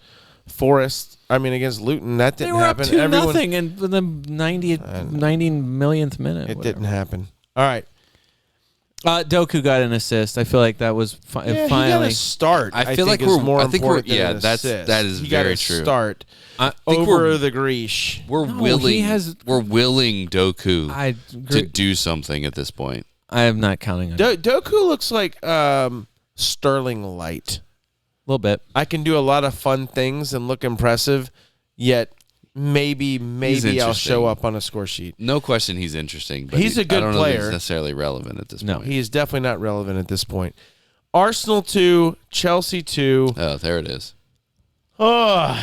against Luton. That They didn't were happen. up 2-0 in the 90 millionth minute. It didn't happen. All right. Doku got an assist. I feel like that was Yeah, he got finally. a start. I feel like is we're- more I think we're- important than yeah, an that's- assist. that is he very got a true. Start I think over the Greesh. we're No, willing. he has- we're willing Doku I to agree. do something at this point. I am not counting on it. Doku looks like Sterling light. A little bit. I can do a lot of fun things and look impressive, yet maybe I'll show interesting. up on a score sheet. No question, he's interesting. But He's a good I don't know that player. he's necessarily relevant at this No. point. He is definitely not relevant at this point. Arsenal 2, Chelsea 2. Oh, there it is. Oh,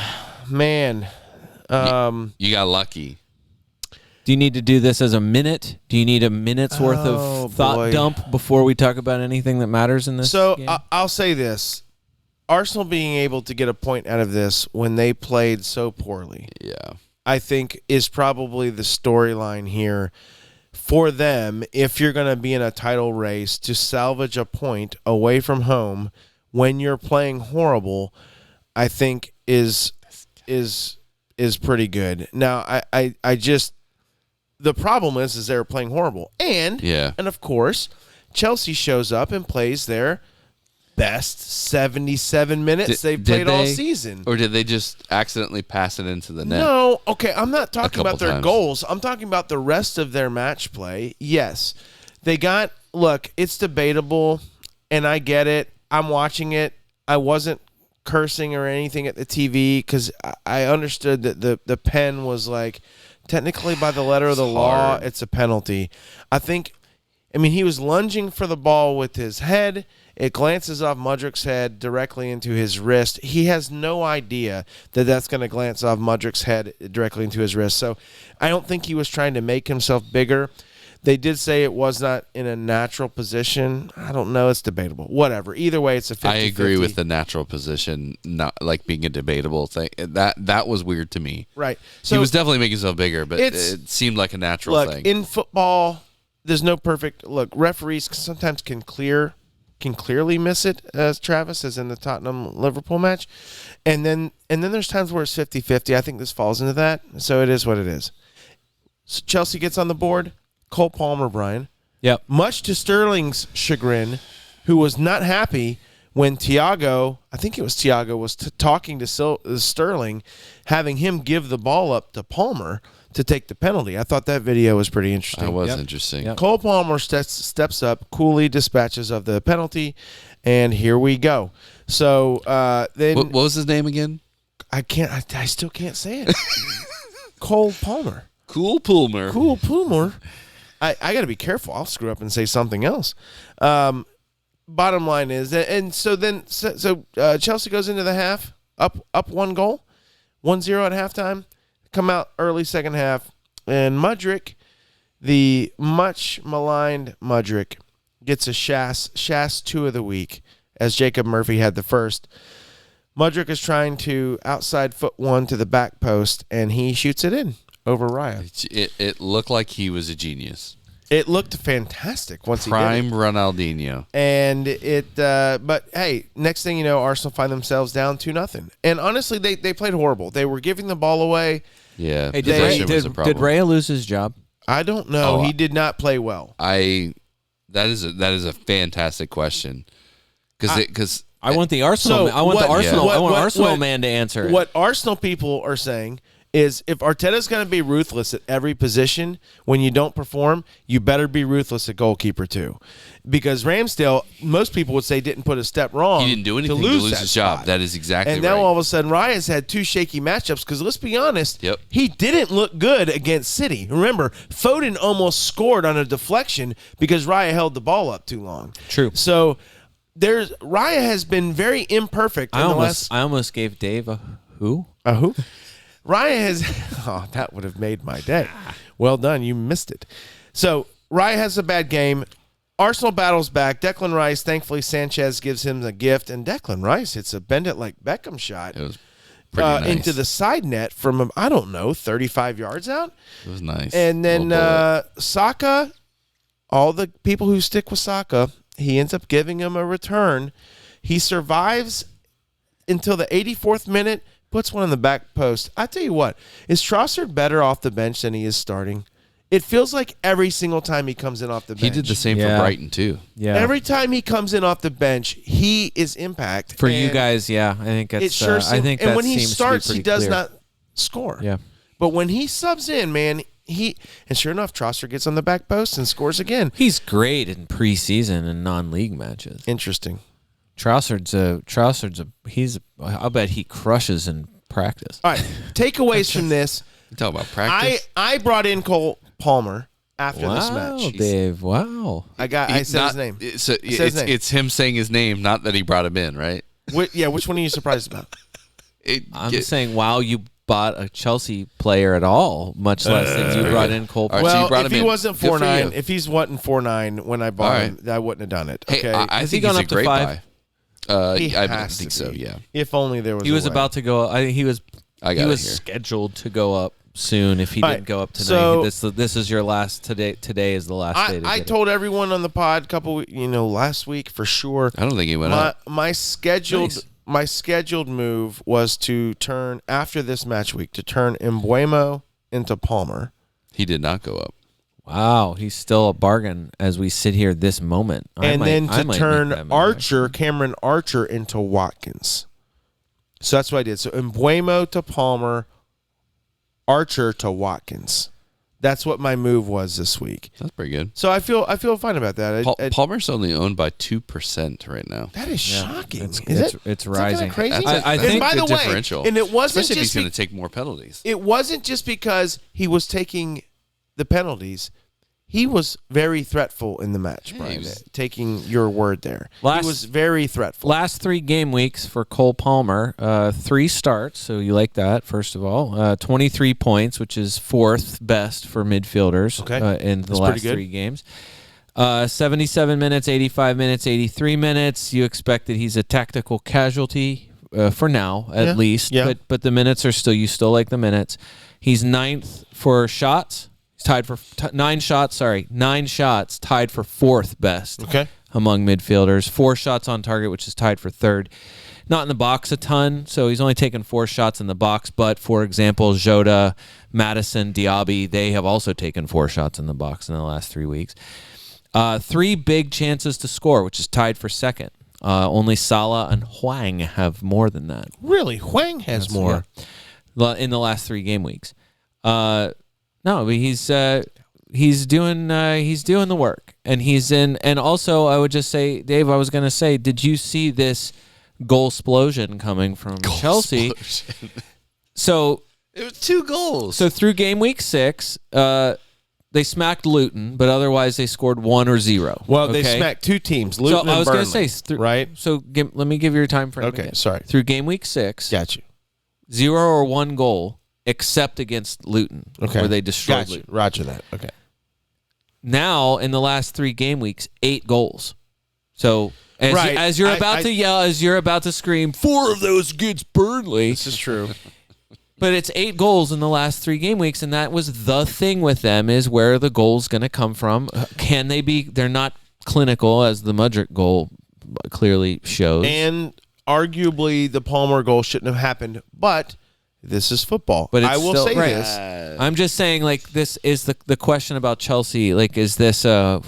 man. You got lucky. Do you need to do this as a minute? Do you need a minute's worth Oh, of thought boy. dump before we talk about anything that matters in this So game? I'll say this. Arsenal being able to get a point out of this when they played so poorly, Yeah. I think is probably the storyline here for them if you're going to be in a title race to salvage a point away from home when you're playing horrible, I think is pretty good. Now, I just the problem is they were playing horrible. And of course, Chelsea shows up and plays their best 77 minutes they've played all season. Or did they just accidentally pass it into the net? No, okay, I'm not talking couple about their times. goals. I'm talking about the rest of their match play. Yes. Look, it's debatable, and I get it. I'm watching it. I wasn't cursing or anything at the TV because I understood that the pen was like, technically by the letter of the law, hard. it's a penalty. He was lunging for the ball with his head. It glances off Mudrik's head directly into his wrist. He has no idea that that's going to glance off Mudrik's head directly into his wrist. So I don't think he was trying to make himself bigger. They did say it was not in a natural position. I don't know. It's debatable. Whatever. Either way, it's a 50-50. I agree with the natural position, not like being a debatable thing. That was weird to me. Right. He was definitely making himself bigger, but It's- it seemed like a natural Look, thing. in football, there's no perfect look. Referees sometimes can clearly miss it, as Travis, as in the Tottenham Liverpool match, and then there's times where it's 50-50. I think this falls into that, so it is what it is. So Chelsea gets on the board. Cole Palmer, Brian. Yep. Much to Sterling's chagrin, who was not happy when Thiago, I think it was Thiago, was talking to Sterling, having him give the ball up to Palmer to take the penalty. I thought that video was pretty interesting. That was interesting. Yep. Cole Palmer steps up, coolly dispatches of the penalty, and here we go. So then What was his name again? I still can't say it. Cole Palmer. Cool Pulmer. Cool Palmer. I got to be careful. I'll screw up and say something else. Bottom line is, and so Chelsea goes into the half up 1 goal, 1-0 at halftime. Come out early second half, and Mudryk, The much maligned Mudrick gets a Shas 2 of the week, as Jacob Murphy had the first. Mudrick is trying to outside foot one to the back post, and he shoots it in over Raya. It looked like he was a genius. It looked fantastic once Prime he did it. Ronaldinho. And but hey, next thing you know, Arsenal find themselves down 2-0. And honestly, they played horrible. They were giving the ball away. Yeah, Hey, possession was a did problem. Raya lose his job? I don't know. Oh, He did not play well. That is a fantastic question because I want the Arsenal. So I want what- the Arsenal. what- I want what- Arsenal what- man to answer it. What Arsenal people are saying is if Arteta's going to be ruthless at every position, when you don't perform, you better be ruthless at goalkeeper too. Because Ramsdale, most people would say, didn't put a step wrong. he didn't do anything to lose that his job. spot. That is exactly And right. now all of a sudden, Raya's had 2 shaky matchups because let's be honest, Yep. he didn't look good against City. Remember, Foden almost scored on a deflection because Raya held the ball up too long. True. So Raya has been very imperfect. I in the almost gave Dave a who? who? Raya has. Oh, that would have made my day. Well done. You missed it. So Raya has a bad game. Arsenal battles back. Declan Rice, thankfully, Sanchez gives him the gift, and Declan Rice hits a bend it like Beckham shot It was pretty nice. into the side net from, I don't know, 35 yards out. It was nice. And then Little bullet. Saka, all the people who stick with Saka, he ends up giving him a return. He survives until the 84th minute, puts one in the back post. I tell you what, is Trossard better off the bench than he is starting? It feels like every single time he comes in off the bench. He did the same Yeah. for Brighton too. Yeah. Every time he comes in off the bench, he is impact. For you And guys, yeah, I think it it's. sure I seems, think and that when he seems to be starts, he pretty does clear. not score. Yeah. But when he subs in, man, and sure enough, Trossard gets on the back post and scores again. He's great in preseason and non-league matches. Interesting. I'll bet he crushes in practice. All right, takeaways from this. You talk about practice. I brought in Cole Palmer after this Wow, match. Dave. Wow. I said his name. It's his name. him saying his name, not that he brought him in, right? Which one are you surprised about? I'm saying, wow, you bought a Chelsea player at all, much less than you brought in Cole. All right, so you Well, brought if him he in. wasn't Good for 4'9", you. if he's wasn't 4'9" when I bought All him, I wouldn't have done it. Hey, Okay, I Has he think gone he's a up to great 5? buy. he I has think to so. be. Yeah. If only there was. He was a way. about to go. I think he was. I got He it was here. scheduled to go up soon. If he All didn't right, go up tonight, so- this is your last today. Today is the last day. To I get it. told everyone on the pod last week for sure. I don't think he went up. My scheduled Nice. my scheduled move was to turn after this match week to turn Embuemo into Palmer. He did not go up. Wow, he's still a bargain as we sit here this moment. And then I to might turn make that move. Cameron Archer into Watkins. So that's what I did. So Embuemo to Palmer, Archer to Watkins. That's what my move was this week. That's pretty good. So I feel fine about that. Palmer's only owned by 2% right now. That is shocking. It's Is it? it's Is that kinda rising. crazy? I And think by the way, differential. and it wasn't Especially if he's just going to take more penalties. it wasn't just because he was taking the penalties. He was very threatful in the match, Yeah, Brian. he was- Taking your word there. Last- he was very threatful. Last 3 game weeks for Cole Palmer, 3 starts, so you like that, first of all. 23 points, which is 4th best for midfielders Okay. in the That's last pretty good. 3 games. 77 minutes, 85 minutes, 83 minutes. You expect that he's a tactical casualty for now, at least. Yeah. But the minutes are still, you still like the minutes. He's 9th for shots. He's tied for 9 shots, tied for 4th best Okay. among midfielders. 4 shots on target, which is tied for 3rd. Not in the box a ton, so he's only taken 4 shots in the box. But, for example, Jota, Madison, Diaby, they have also taken 4 shots in the box in the last 3 weeks. 3 big chances to score, which is tied for 2nd. Only Salah and Hwang have more than that. Really, Hwang has more. In the last 3 game weeks. No, but he's doing the work, and he's in. And also, I would just say, Dave, I was going to say, did you see this goal explosion coming from Chelsea? So It was 2 goals. So through game week 6, they smacked Luton, but otherwise they scored 1 or 0. Well, they okay? smacked 2 teams. Luton So I was going going to to say, right? So let me give you your time frame. Okay, again. sorry. Through game week 6, Got you. 0 or 1 goal, except against Luton, Okay, where they destroyed Got you. Luton. Roger that. Okay. now in the last 3 game weeks, 8 goals. So as you're about to yell, as you're about to scream, 4 of those against Burnley. This is true. But it's 8 goals in the last 3 game weeks, and that was the thing with them, is where the goal's going to come from. Can they be? They're not clinical, as the Mudryk goal clearly shows. And arguably, the Palmer goal shouldn't have happened, but this is football. But I will still, say right. this. I'm just saying, like, this is the question about Chelsea. Like, is this a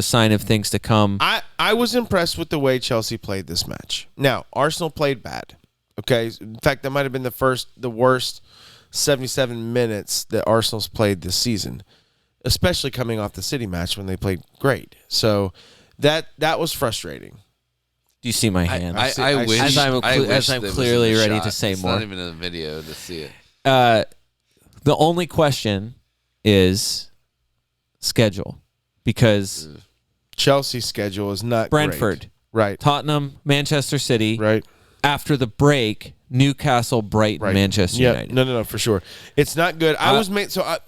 sign of things to come? I was impressed with the way Chelsea played this match. Now, Arsenal played bad. Okay, in fact, that might have been the worst 77 minutes that Arsenal's played this season, especially coming off the City match when they played great. So that was frustrating. Do you see my hand? I wish. As I'm there was clearly a ready shot. to say it's more. Not even a video to see it. The only question is schedule, because Chelsea's schedule is not Brentford, great. Right. Tottenham, Manchester City, Right. After the break, Newcastle, Brighton, Right. Manchester United. No, for sure. It's not good. I was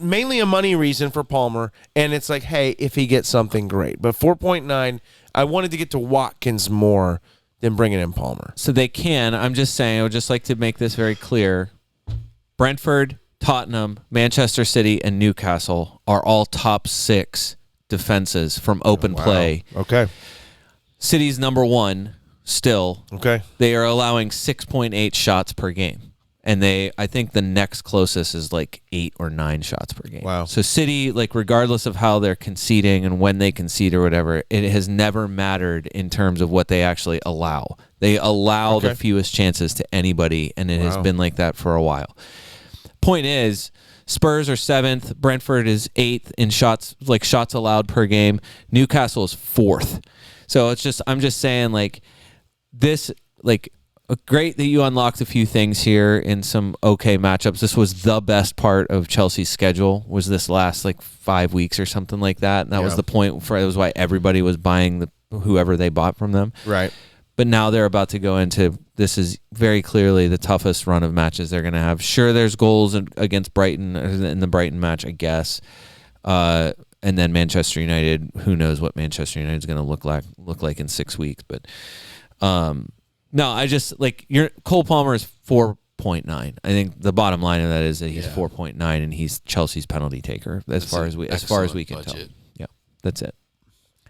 mainly a money reason for Palmer, and it's like, hey, if he gets something great. But 4.9, I wanted to get to Watkins more than bringing in Palmer. So they can. I'm just saying, I would just like to make this very clear. Brentford, Tottenham, Manchester City, and Newcastle are all top 6 defenses from open play. Okay. City's number 1 still. Okay. They are allowing 6.8 shots per game. And I think the next closest is like 8 or 9 shots per game. Wow. So City, like, regardless of how they're conceding and when they concede or whatever, it has never mattered in terms of what they actually allow. They allow the fewest chances to anybody, and it has been like that for a while. Point is, Spurs are 7th, Brentford is 8th in shots allowed per game. Newcastle is 4th. So I'm just saying, like, this, like, great that you unlocked a few things here in some okay matchups. This was the best part of Chelsea's schedule, was this last, like, 5 weeks or something like that. And that was the point that was why everybody was buying whoever they bought from them. Right. But now they're about to go into, this is very clearly the toughest run of matches they're going to have. Sure, there's goals against Brighton in the Brighton match, I guess. And then Manchester United, who knows what Manchester United is going to look like in 6 weeks. But no, I just, like, Cole Palmer is 4.9. I think the bottom line of that is that he's 4.9, and he's Chelsea's penalty taker as far as we can tell. Yeah, that's it.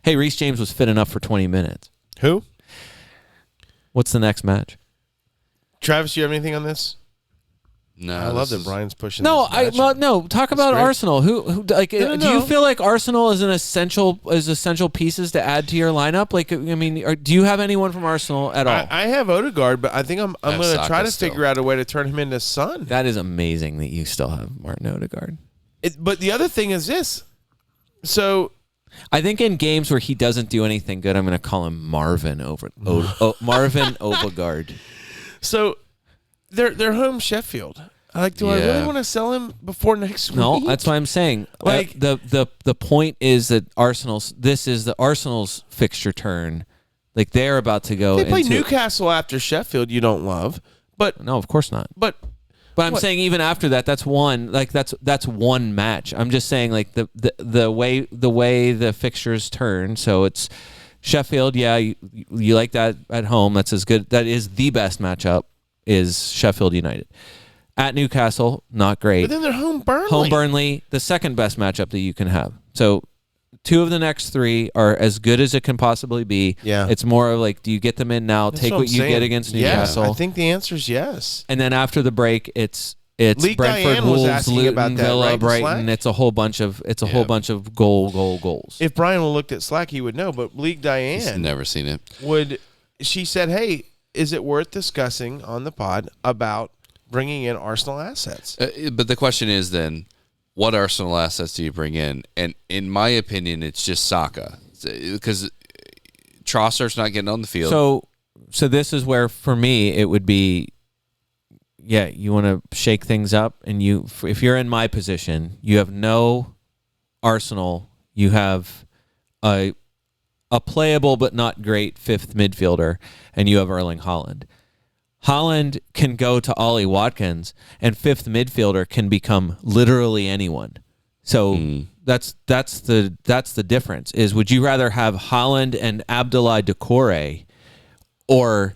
Hey, Reece James was fit enough for 20 minutes. Who? What's the next match? Travis, you have anything on this? No, I love that Brian's pushing. No, this match. Talk about great. Arsenal. Who like? No. Do you feel like Arsenal is essential pieces to add to your lineup? Like, I mean, do you have anyone from Arsenal at all? I have Odegaard, but I think I'm I have going to try Saka to still. figure out a way to turn him into Son. That is amazing that you still have Martin Odegaard. But the other thing is this. So I think in games where he doesn't do anything good, I'm going to call him Marvin Marvin Odegaard. So they're home Sheffield. Like, do I really want to sell him before next week? No, that's what I'm saying. Like, the point is that this is the Arsenal's fixture turn. Like, they're about to go. they play into, Newcastle after Sheffield. You don't love, but No, of course not. But I'm what? saying even after that, that's one. Like, that's one match. I'm just saying, like, the way the fixtures turn. So it's Sheffield. Yeah, you like that at home. That's as good. That is the best matchup. Is Sheffield United. At Newcastle, not great. But then they're home Burnley. Home Burnley, the second best matchup that you can have. So 2 of the next 3 are as good as it can possibly be. Yeah. It's more of like, do you get them in now? That's Take what what I'm you saying. get against Newcastle. Yeah, I think the answer is yes. And then after the break, it's League Brentford, Diane was Wolves, asking about Luton, that, Villa, right, Brighton. Slack? It's a whole bunch of goals. If Brian looked at Slack, he would know. But League He's Diane never seen it. she said, hey, is it worth discussing on the pod about bringing in Arsenal assets? But the question is then, what Arsenal assets do you bring in? And in my opinion, it's just Saka, because Trossard's not getting on the field. So this is where, for me, it would be, you want to shake things up, and if you're in my position, you have no Arsenal, you have a playable but not great 5th midfielder, and you have Erling Haaland. Haaland can go to Ollie Watkins, and 5th midfielder can become literally anyone. So That's the difference. Is would you rather have Holland and Abdoulaye Doucouré or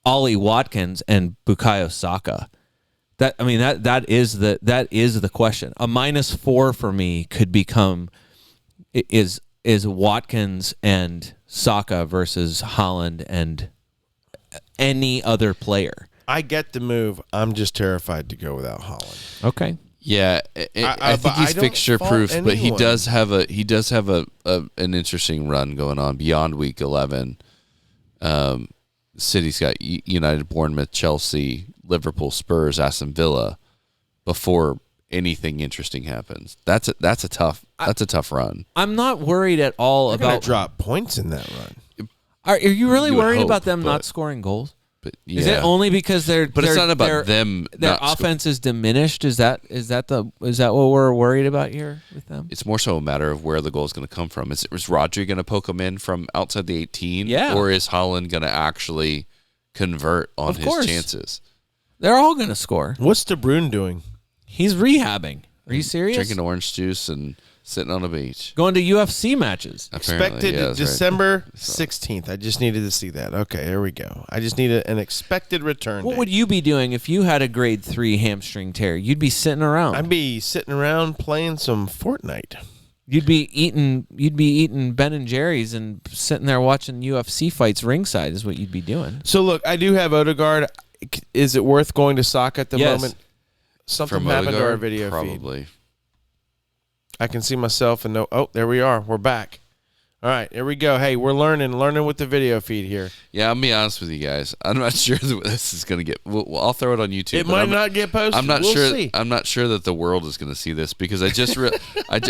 Ollie Watkins and Bukayo Saka? That is the question. A -4 for me could become is Watkins and Saka versus Holland and any other player. I get the move. I'm just terrified to go without Holland. Okay. Yeah, I think he's fixture proof, but he does have an interesting run going on beyond week 11. City's got United, Bournemouth, Chelsea, Liverpool, Spurs, Aston Villa before anything interesting happens. That's a tough run. I'm not worried at all They're gonna about drop points in that run. Are you really You would worried hope, about them but- not scoring goals? But Is it only because they're? But it's they're- not about their- them. Their not sco- offense is diminished. Is that what we're worried about here with them? It's more so a matter of where the goal is going to come from. Is Rodri going to poke him in from outside the 18? Yeah. Or is Holland going to actually convert on Of his course. chances? They're all going to score. What's De Bruyne doing? He's rehabbing. Are you serious? Drinking orange juice and sitting on a beach. Going to UFC matches. Apparently, Expected yeah, that's right. December 16th. I just needed to see that. Okay, here we go. I just need an expected return What date. would you be doing if you had a grade 3 hamstring tear? You'd be sitting around. I'd be sitting around playing some Fortnite. You'd be eating Ben and Jerry's and sitting there watching UFC fights ringside is what you'd be doing. So look, I do have Odegaard. Is it worth going to Saka at the Yes. moment? Something From happened to our Odegaard? video feed. Probably. I can see myself and know. Oh, there we are. We're back. All right, here we go. Hey, we're learning with the video feed here. Yeah, I'll be honest with you guys. I'm not sure that this is going to get. I'll throw it on YouTube. It but might I'm not get posted. I'm not We'll sure. see. I'm not sure that the world is going to see this because I just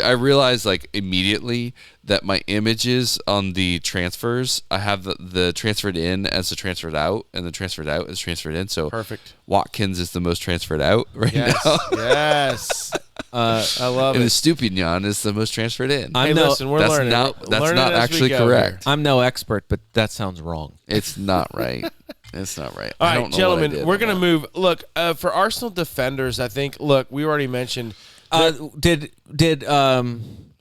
I realized like immediately that my images on the transfers, I have the transferred in as the transferred out, and the transferred out is transferred in. So Perfect. Watkins is the most transferred out right Yes, now, yes. I love and the it. Stupinian is the most transferred in. I'm Hey, no, listen, we're that's learning. not We're learning not as we actually go correct. I'm no expert, but that sounds wrong. It's not right. It's not right. All I right, don't know gentlemen, what I did we're on going to that. move. Look, for Arsenal defenders, I think. Look, we already mentioned Did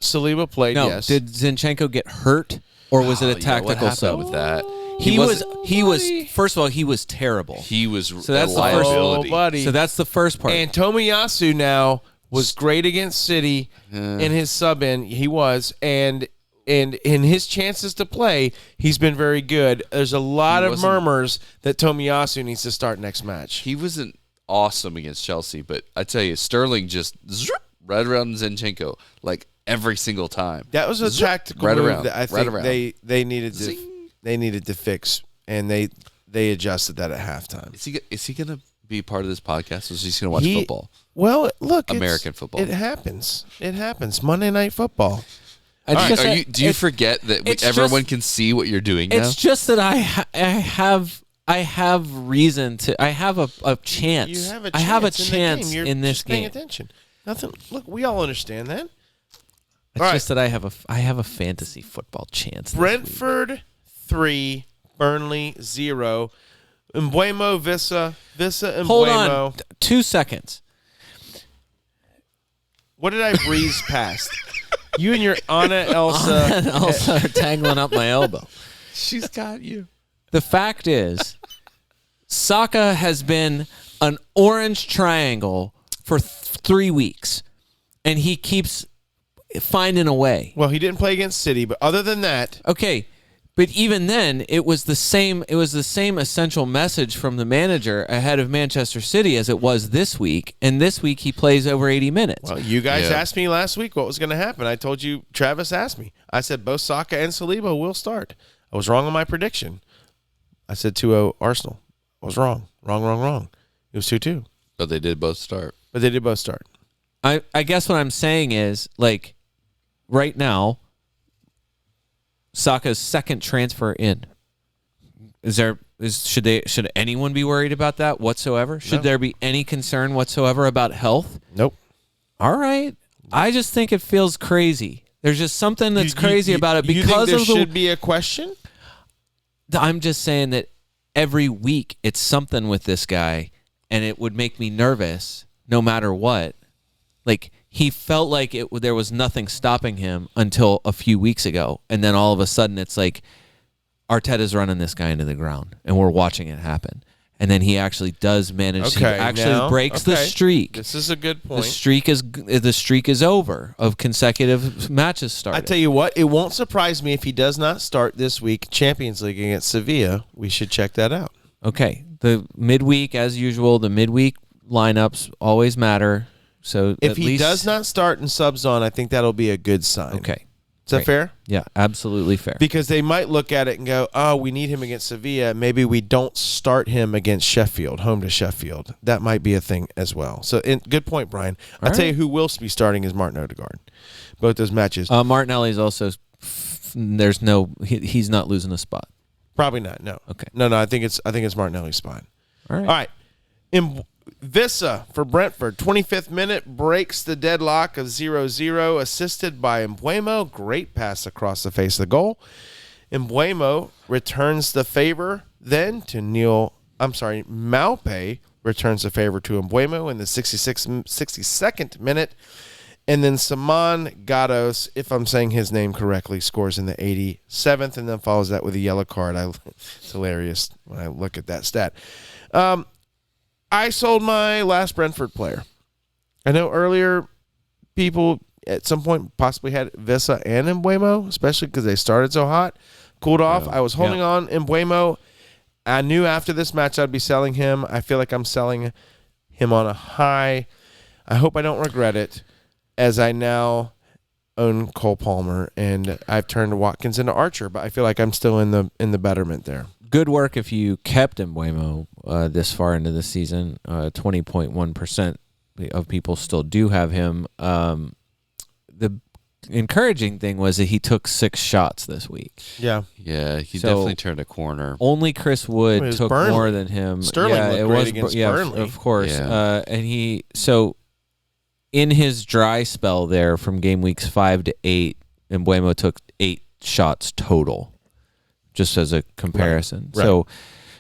Saliba played. no? Yes. Did Zinchenko get hurt, or was it Oh, a yeah, what tactical happened sub? with that? He was first of all he was terrible. He was So that's a the first- liability. Oh, buddy. So that's the first part. And Tomiyasu now was great against City in his sub in. He was. And in his chances to play, he's been very good. There's a lot He of wasn't- murmurs that Tomiyasu needs to start next match. He wasn't awesome against Chelsea, but I tell you, Sterling just right around Zinchenko like every single time. That was a tactical right move around, that I right think around. they needed to Zing. fix, and they adjusted that at halftime. Is he gonna be part of this podcast, or is he just gonna watch He- football? Well, look, American football. It happens. It happens. Monday Night Football. Do you forget that it's everyone just- can see what you're doing now? It's just that I have reason to. I have a chance. You have a chance. I have a in the chance game. You're in this just paying game. attention. Nothing. Look, we all understand that. It's All right. just that I have a fantasy football chance. this week. Brentford 3, Burnley 0. Mbuemo, Vissa, Mbuemo. Hold on, 2 seconds. What did I breeze past? You and your Anna Elsa. And also tangling up my elbow. She's got you. The fact is, Saka has been an orange triangle for 3 weeks, and he keeps finding a way. Well, he didn't play against City, but other than that, Okay, but even then, it was the same. It was the same essential message from the manager ahead of Manchester City as it was this week. And this week, he plays over 80 minutes. well, you guys Yeah. asked me last week what was going to happen. I told you, Travis asked me. I said both Saka and Saliba will start. I was wrong on my prediction. I said 2-0 Arsenal. I was wrong. Wrong. It was 2-2. But they did both start. But they did both start. I guess what I'm saying is, like, right now, Saka's second transfer in. Should anyone be worried about that whatsoever? Should No. there be any concern whatsoever about health? Nope. All right. I just think it feels crazy. There's just something that's crazy about it you think because there of the. should be a question? I'm just saying that every week it's something with this guy, and it would make me nervous no matter what. Like, he felt like there was nothing stopping him until a few weeks ago, and then all of a sudden it's like Arteta's running this guy into the ground, and we're watching it happen. And then he actually does manage. He actually breaks the streak. This is a good point. The streak is over of consecutive matches started. I tell you what, it won't surprise me if he does not start this week Champions League against Sevilla. We should check that out. Okay, the midweek, as usual, the midweek lineups always matter. So if he does not start and subs on, I think that'll be a good sign. Okay. Is that fair? Yeah, absolutely fair. Because they might look at it and go, oh, we need him against Sevilla. Maybe we don't start him against Sheffield, home to Sheffield. That might be a thing as well. So, good point, Brian. I'll tell you who will be starting is Martin Odegaard. Both those matches. Martinelli's also, he's not losing a spot. Probably not, no. Okay. No, I think it's Martinelli's spot. All right. Vissa for Brentford, 25th minute, breaks the deadlock of 0-0, assisted by Mbuemo. Great pass across the face of the goal. Mbuemo returns the favor then to Maupe returns the favor to Mbuemo in the 62nd minute. And then Saman Gatos, if I'm saying his name correctly, scores in the 87th and then follows that with a yellow card. It's hilarious when I look at that stat. I sold my last Brentford player. I know earlier people at some point possibly had Vissa and Mbuemo, especially because they started so hot. Cooled off. I was holding on Mbuemo. I knew after this match I'd be selling him. I feel like I'm selling him on a high. I hope I don't regret it, as I now own Cole Palmer and I've turned Watkins into Archer, but I feel like I'm still in the betterment there. Good work if you kept Mbuemo this far into the season. 20.1% of people still do have him. The encouraging thing was that he took 6 shots this week. Yeah. Yeah, he definitely turned a corner. Only Chris Wood took Burnley. more than him. Sterling looked great against Burnley. Of course. Yeah. And in his dry spell there from game weeks 5 to 8, Mbuemo took 8 shots total. Just as a comparison. Right. So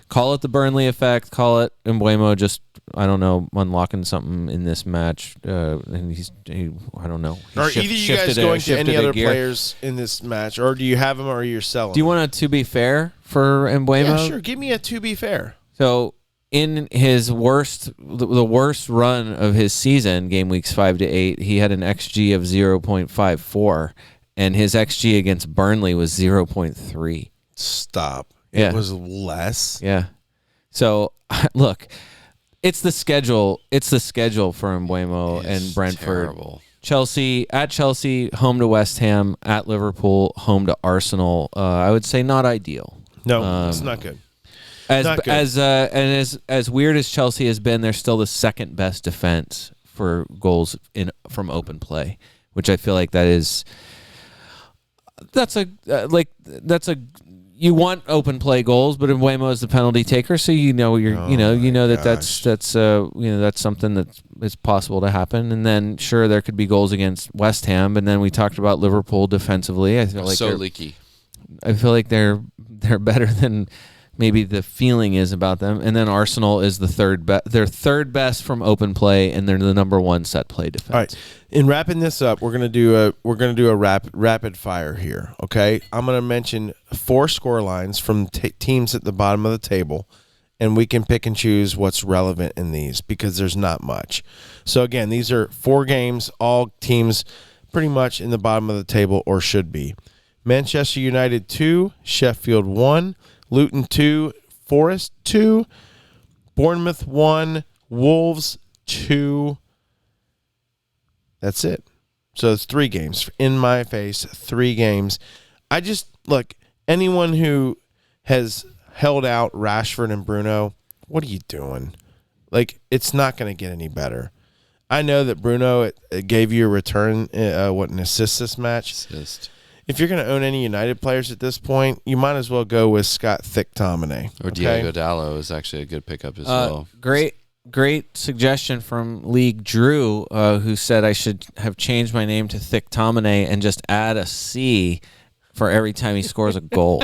call it the Burnley effect. Call it Mbuemo just, I don't know, unlocking something in this match. And I don't know. Are either you guys going to any other players in this match? Or do you have them or you're selling Do you want to be fair for Mbuemo? Yeah, sure. Give me a to be fair. So in his the worst run of his season, game weeks 5 to 8, he had an XG of 0.54. And his XG against Burnley was 0.3. Stop. Yeah. It was less. Yeah. So look, it's the schedule. It's the schedule for Mbuemo and Brentford. Terrible. Chelsea, home to West Ham, at Liverpool, home to Arsenal. I would say not ideal. No, it's not good. As weird as Chelsea has been, they're still the second best defense for goals from open play, which I feel like that's a you want open play goals, but Mbuemo is the penalty taker, so that's something that is possible to happen. And then sure, there could be goals against West Ham, and then we talked about Liverpool defensively. I feel like so leaky. I feel like they're better than maybe the feeling is about them. And then Arsenal is the third best. They're third best from open play, and they're the number 1 set play defense. All right. In wrapping this up, we're gonna do a rapid fire here. Okay, I'm gonna mention 4 score lines from teams at the bottom of the table, and we can pick and choose what's relevant in these because there's not much. So again, these are 4 games, all teams pretty much in the bottom of the table or should be. Manchester United 2, Sheffield 1, Luton 2, Forest 2, Bournemouth 1, Wolves 2. That's it. So it's 3 games. In my face, 3 games. I just, look, anyone who has held out Rashford and Bruno, what are you doing? Like, it's not going to get any better. I know that Bruno it gave you a return, an assist this match. Assist. If you're going to own any United players at this point, you might as well go with Scott Thick-Tominay. Or Diego Dallo is actually a good pickup as well. Great suggestion from League Drew, who said I should have changed my name to Thick-Tominay and just add a C for every time he scores a goal.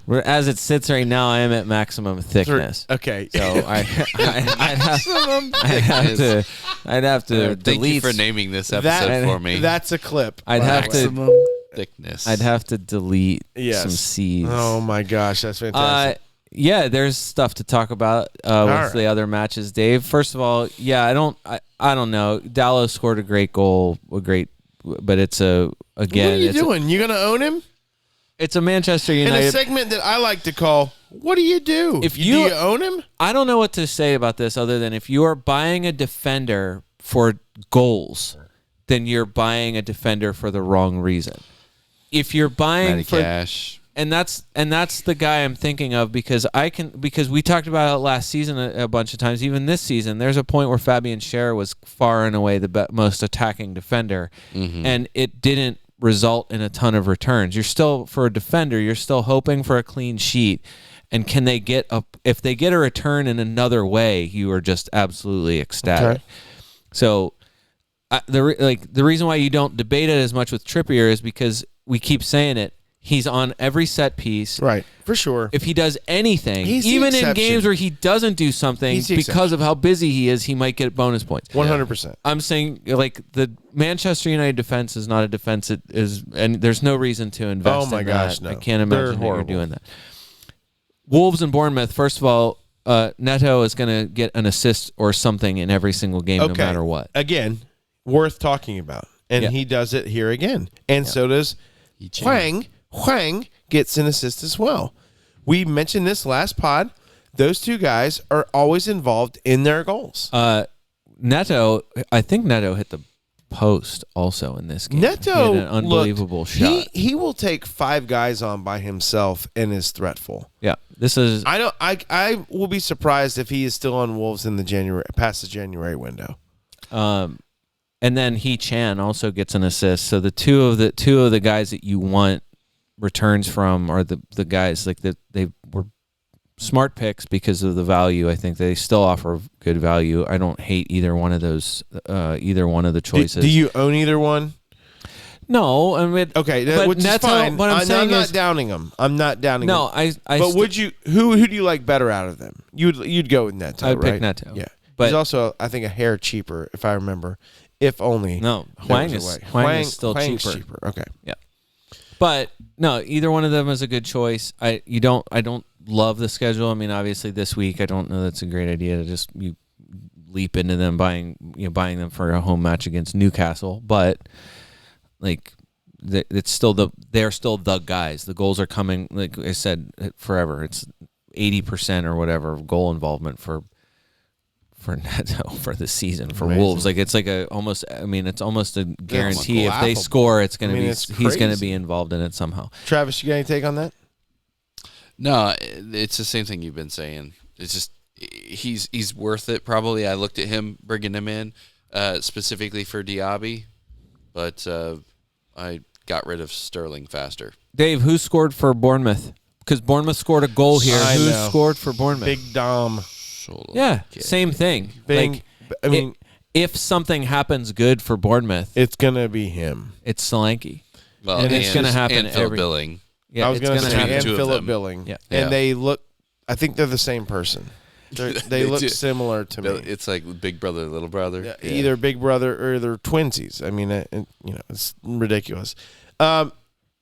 As it sits right now, I am at maximum thickness. Okay. So I'd have to Thank delete. you for naming this episode for me. That's a clip. I'd have Maximum. to. Thickness. I'd have to delete Yes. some C's. Oh my gosh, that's fantastic. Yeah, there's stuff to talk about with right. the other matches, Dave. First of all, yeah, I don't know. Dallo scored a great goal, but it's what are you doing? You gonna own him it's a Manchester in United a segment that I like to call "What do you do?" If do you own him? I don't know what to say about this other than if you are buying a defender for goals, then you're buying a defender for the wrong reason. If you're buying Matty for Cash. and that's the guy I'm thinking of because we talked about it last season a bunch of times. Even this season, there's a point where Fabian Schär was far and away the most attacking defender, and it didn't result in a ton of returns. You're still, for a defender, you're still hoping for a clean sheet, and can they get if they get a return in another way, you are just absolutely ecstatic. Okay. So the reason why you don't debate it as much with Trippier is because we keep saying it. He's on every set piece. Right, for sure. If he does anything, He's the even in exception. games where he doesn't do something He's the because of how busy he is, he might get bonus points. 100%. I'm saying, like, the Manchester United defense is not a defense. It is, and there's no reason to invest Oh my in gosh, that. no. I can't They're imagine that you're horrible. doing that. Wolves and Bournemouth, first of all, Neto is going to get an assist or something in every single game, no matter what. Again, worth talking about. And Yeah. he does it here again. And so does Hwang. Hwang gets an assist as well. We mentioned this last pod. Those two guys are always involved in their goals. Neto, I think Neto hit the post also in this game. Neto, he had an unbelievable shot. He will take 5 guys on by himself and is threatful. Yeah, this is. I will be surprised if he is still on Wolves in the past the January window. And then He Chan also gets an assist. So the two of the guys that you want returns from are the guys like that. They were smart picks because of the value. I think they still offer good value. I don't hate either one of those. Either one of the choices. Do you own either one? No, I mean, Okay, but which Neto, is fine. What I'm saying I'm not is, downing them. I'm not downing no, them. I. Would you? Who do you like better out of them? You'd go with Neto. I'd pick right? Neto. Yeah, But- he's also I think a hair cheaper if I remember. If only No, that Hwang was is away. Hwang is still Hwang's cheaper. Okay. Yeah, but no, either one of them is a good choice. I don't love the schedule. I mean, obviously this week I don't know that's a great idea to just you leap into them buying them for a home match against Newcastle, but like they're still the guys. The goals are coming. Like I said, forever. It's 80% or whatever goal involvement for Neto for the season for Amazing. Wolves. Like it's like it's almost a guarantee. If they laughable. score, it's gonna be it's he's gonna crazy. be involved in it somehow. Travis, you got any take on that? No, it's the same thing you've been saying. It's just he's worth it. Probably. I looked at him bringing him in specifically for Diaby, but I got rid of Sterling faster. Dave, who scored for Bournemouth? Because Bournemouth scored a goal here. I Who know. scored for Bournemouth? Big Dom. Yeah, Okay. same thing. Big. Like, I mean, if something happens good for Bournemouth, it's gonna be him. it's Solanke. Well, And it's gonna happen And Phil every- Billing. Yeah, I was it's gonna gonna say happen. and Two of Philip them. Billing. Yeah. And Yeah. they look. I think they're the same person. They look do. similar to me. It's like big brother, little brother. Yeah, either big brother or they're twinsies. I mean, it's ridiculous.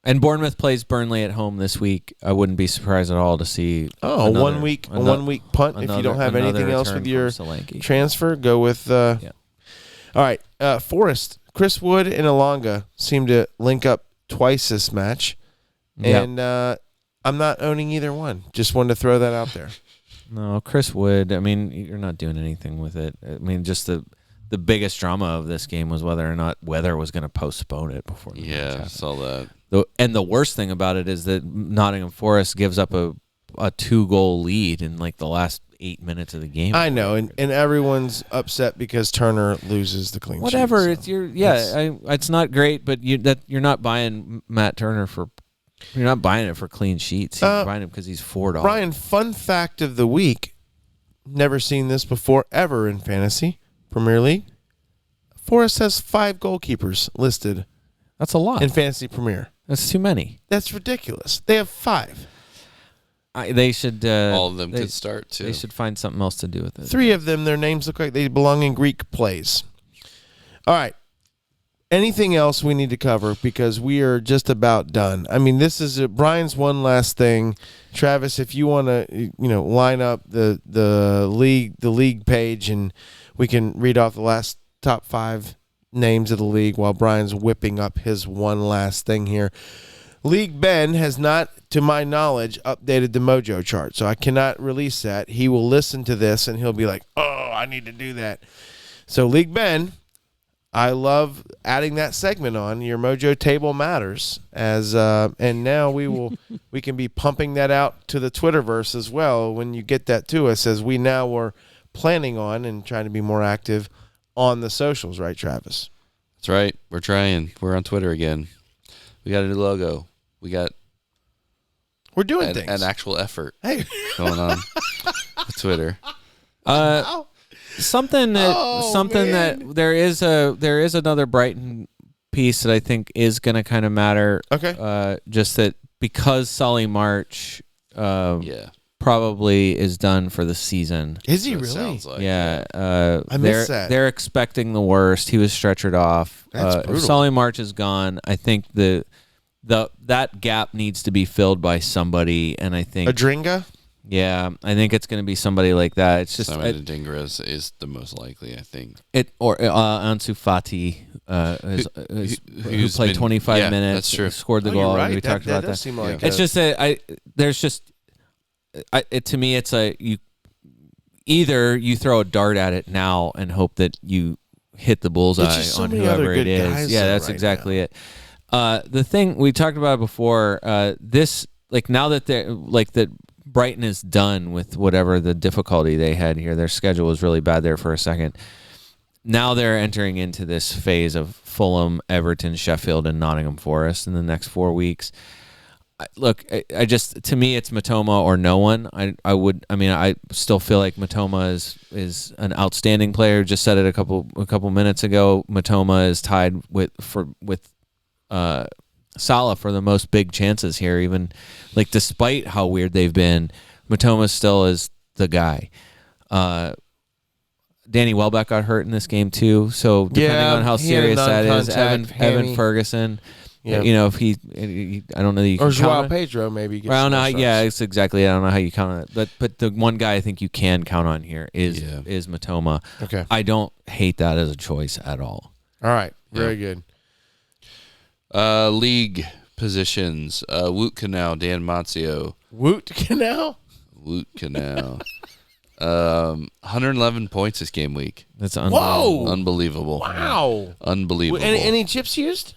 And Bournemouth plays Burnley at home this week. I wouldn't be surprised at all to see. a 1 week punt. If you don't have anything else with your Solanke. transfer, go with. All right, Forrest, Chris Wood, and Alonga seem to link up twice this match, and I'm not owning either one. Just wanted to throw that out there. No, Chris Wood. I mean, you're not doing anything with it. I mean, just the biggest drama of this game was whether or not Weather was going to postpone it before. The match Yeah, happened. saw that. And the worst thing about it is that Nottingham Forest gives up a 2-goal lead in like the last 8 minutes of the game. I know, and everyone's upset because Turner loses the clean sheet. Whatever. so It's not great, but you're not buying Matt Turner for. You're not buying it for clean sheets. You're buying it because he's $4. Brian, fun fact of the week. Never seen this before ever in fantasy Premier League. Forrest has 5 goalkeepers listed That's a lot. in fantasy Premier. That's too many. That's ridiculous. They have 5. They should. All of them they, could start too. They should find something else to do with it. 3 of them, their names look like they belong in Greek plays. All right. Anything else we need to cover, because we are just about done. I mean, this is Brian's one last thing. Travis, if you want to, line up the league page, and we can read off the last top 5 names of the league while Brian's whipping up his one last thing here. League Ben has not, to my knowledge, updated the Mojo chart, so I cannot release that. He will listen to this and he'll be like, "Oh, I need to do that." So League Ben, I love adding that segment on. Your Mojo table matters, and now we can be pumping that out to the Twitterverse as well when you get that to us, as we now are planning on and trying to be more active on the socials, right, Travis? That's right. We're trying. We're on Twitter again. We got a new logo. We're doing things. An actual effort Hey. going on with Twitter. Something that there is another Brighton piece that I think is going to kind of matter. Okay. Just that because Solly March probably is done for the season. Is he So it really? sounds like, Yeah. I missed that. They're expecting the worst. He was stretchered off. That's If brutal. Solly March is gone, I think that gap needs to be filled by somebody, and I think Adringa? Yeah, I think it's going to be somebody like that. It's just Simon Adingra is the most likely, I think. or Ansu Fati, who who's played been- 25 yeah, minutes, that's true. scored the Oh, you're goal, right. and we That- talked that about does that. seem like It's just that to me, it's either you throw a dart at it now and hope that you hit the bullseye There's just so on many other whoever it good is. guys Yeah, there that's right exactly it. The thing we talked about before, now that that Brighton is done with whatever the difficulty they had here, their schedule was really bad there for a second. Now they're entering into this phase of Fulham, Everton, Sheffield, and Nottingham Forest in the next 4 weeks. I just, to me, it's Matoma or no one. I still feel like Matoma is an outstanding player. Just said it a couple minutes ago. Matoma is tied with Salah for the most big chances here. Even despite how weird they've been, Matoma still is the guy. Danny Welbeck got hurt in this game too, so depending on how he had a serious that is, non-contact Evan hammy. Ferguson. Yeah. If he, I don't know that you can Or Joao count on- Pedro maybe. Gets I don't know. some Yeah, starts. it's exactly. I don't know how you count on it, but the one guy I think you can count on here is Matoma. Okay. I don't hate that as a choice at all. All right. Very good. League positions. Woot Canal, Dan Mazzio. Woot Canal? Woot Canal. 111 points this game week. That's unbelievable. Whoa! Unbelievable. Wow. Unbelievable. Any chips used?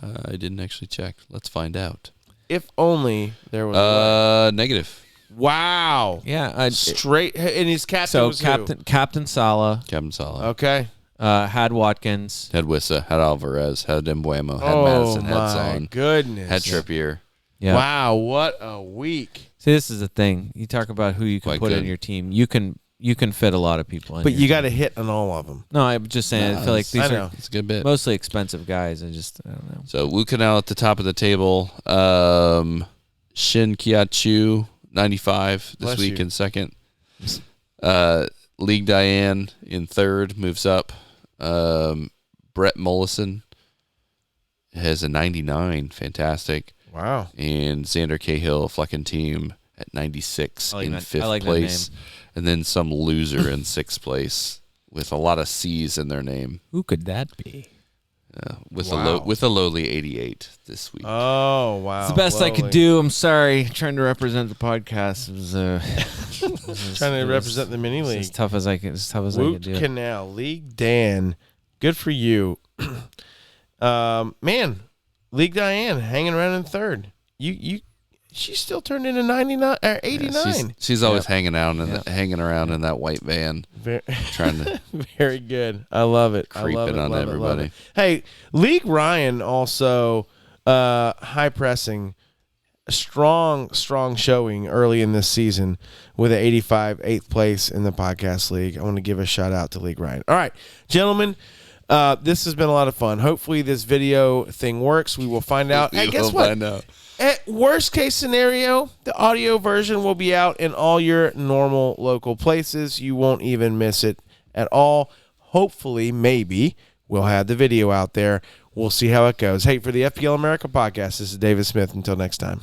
I didn't actually check. Let's find out. If only there was. Negative. Wow. Yeah. Straight. And his captain So was who? Captain Salah Captain Salah. Okay. had Watkins. Had Wissa, had Alvarez, had Embuemo, had Oh Madison, had my Son, goodness. had Trippier. Yeah. Wow. What a week. See, this is the thing. You talk about who you can Quite put in good. your team. You can fit a lot of people in. But your you team. got to hit on all of them. No, I'm just saying. I feel like these I are know. It's a good bit. mostly expensive guys. I don't know. So Wu Canal at the top of the table. Shin Kiachu, 95 this Bless week you. in second. League Diane in third, moves up. Brett Mollison has a 99, fantastic. Wow. And Xander Cahill, Fleckin team at 96 I like in that- fifth I like that place. And then some loser in sixth place with a lot of C's in their name. Who could that be? With Wow. a lowly 88 this week. Oh, wow. It's the best I could Lowly. do. I'm sorry. Trying to represent the podcast was Trying to represent the mini league. as tough as I could. As tough as I Woot could do. Canal, League Dan. Good for you. Man, League Diane hanging around in third. She still turned into 99 or 89. She's always hanging around in that white van, Very, trying to very good. I love it. I creep love it on love love everybody. it. Hey, League Ryan also high pressing, strong showing early in this season with an 85 8th place in the podcast league. I want to give a shout out to League Ryan. All right, gentlemen. This has been a lot of fun. Hopefully this video thing works. We will find out. Hey, guess what? Find out. At worst case scenario, the audio version will be out in all your normal local places. You won't even miss it at all. Hopefully, maybe, we'll have the video out there. We'll see how it goes. Hey, for the FPL America podcast, this is David Smith. Until next time.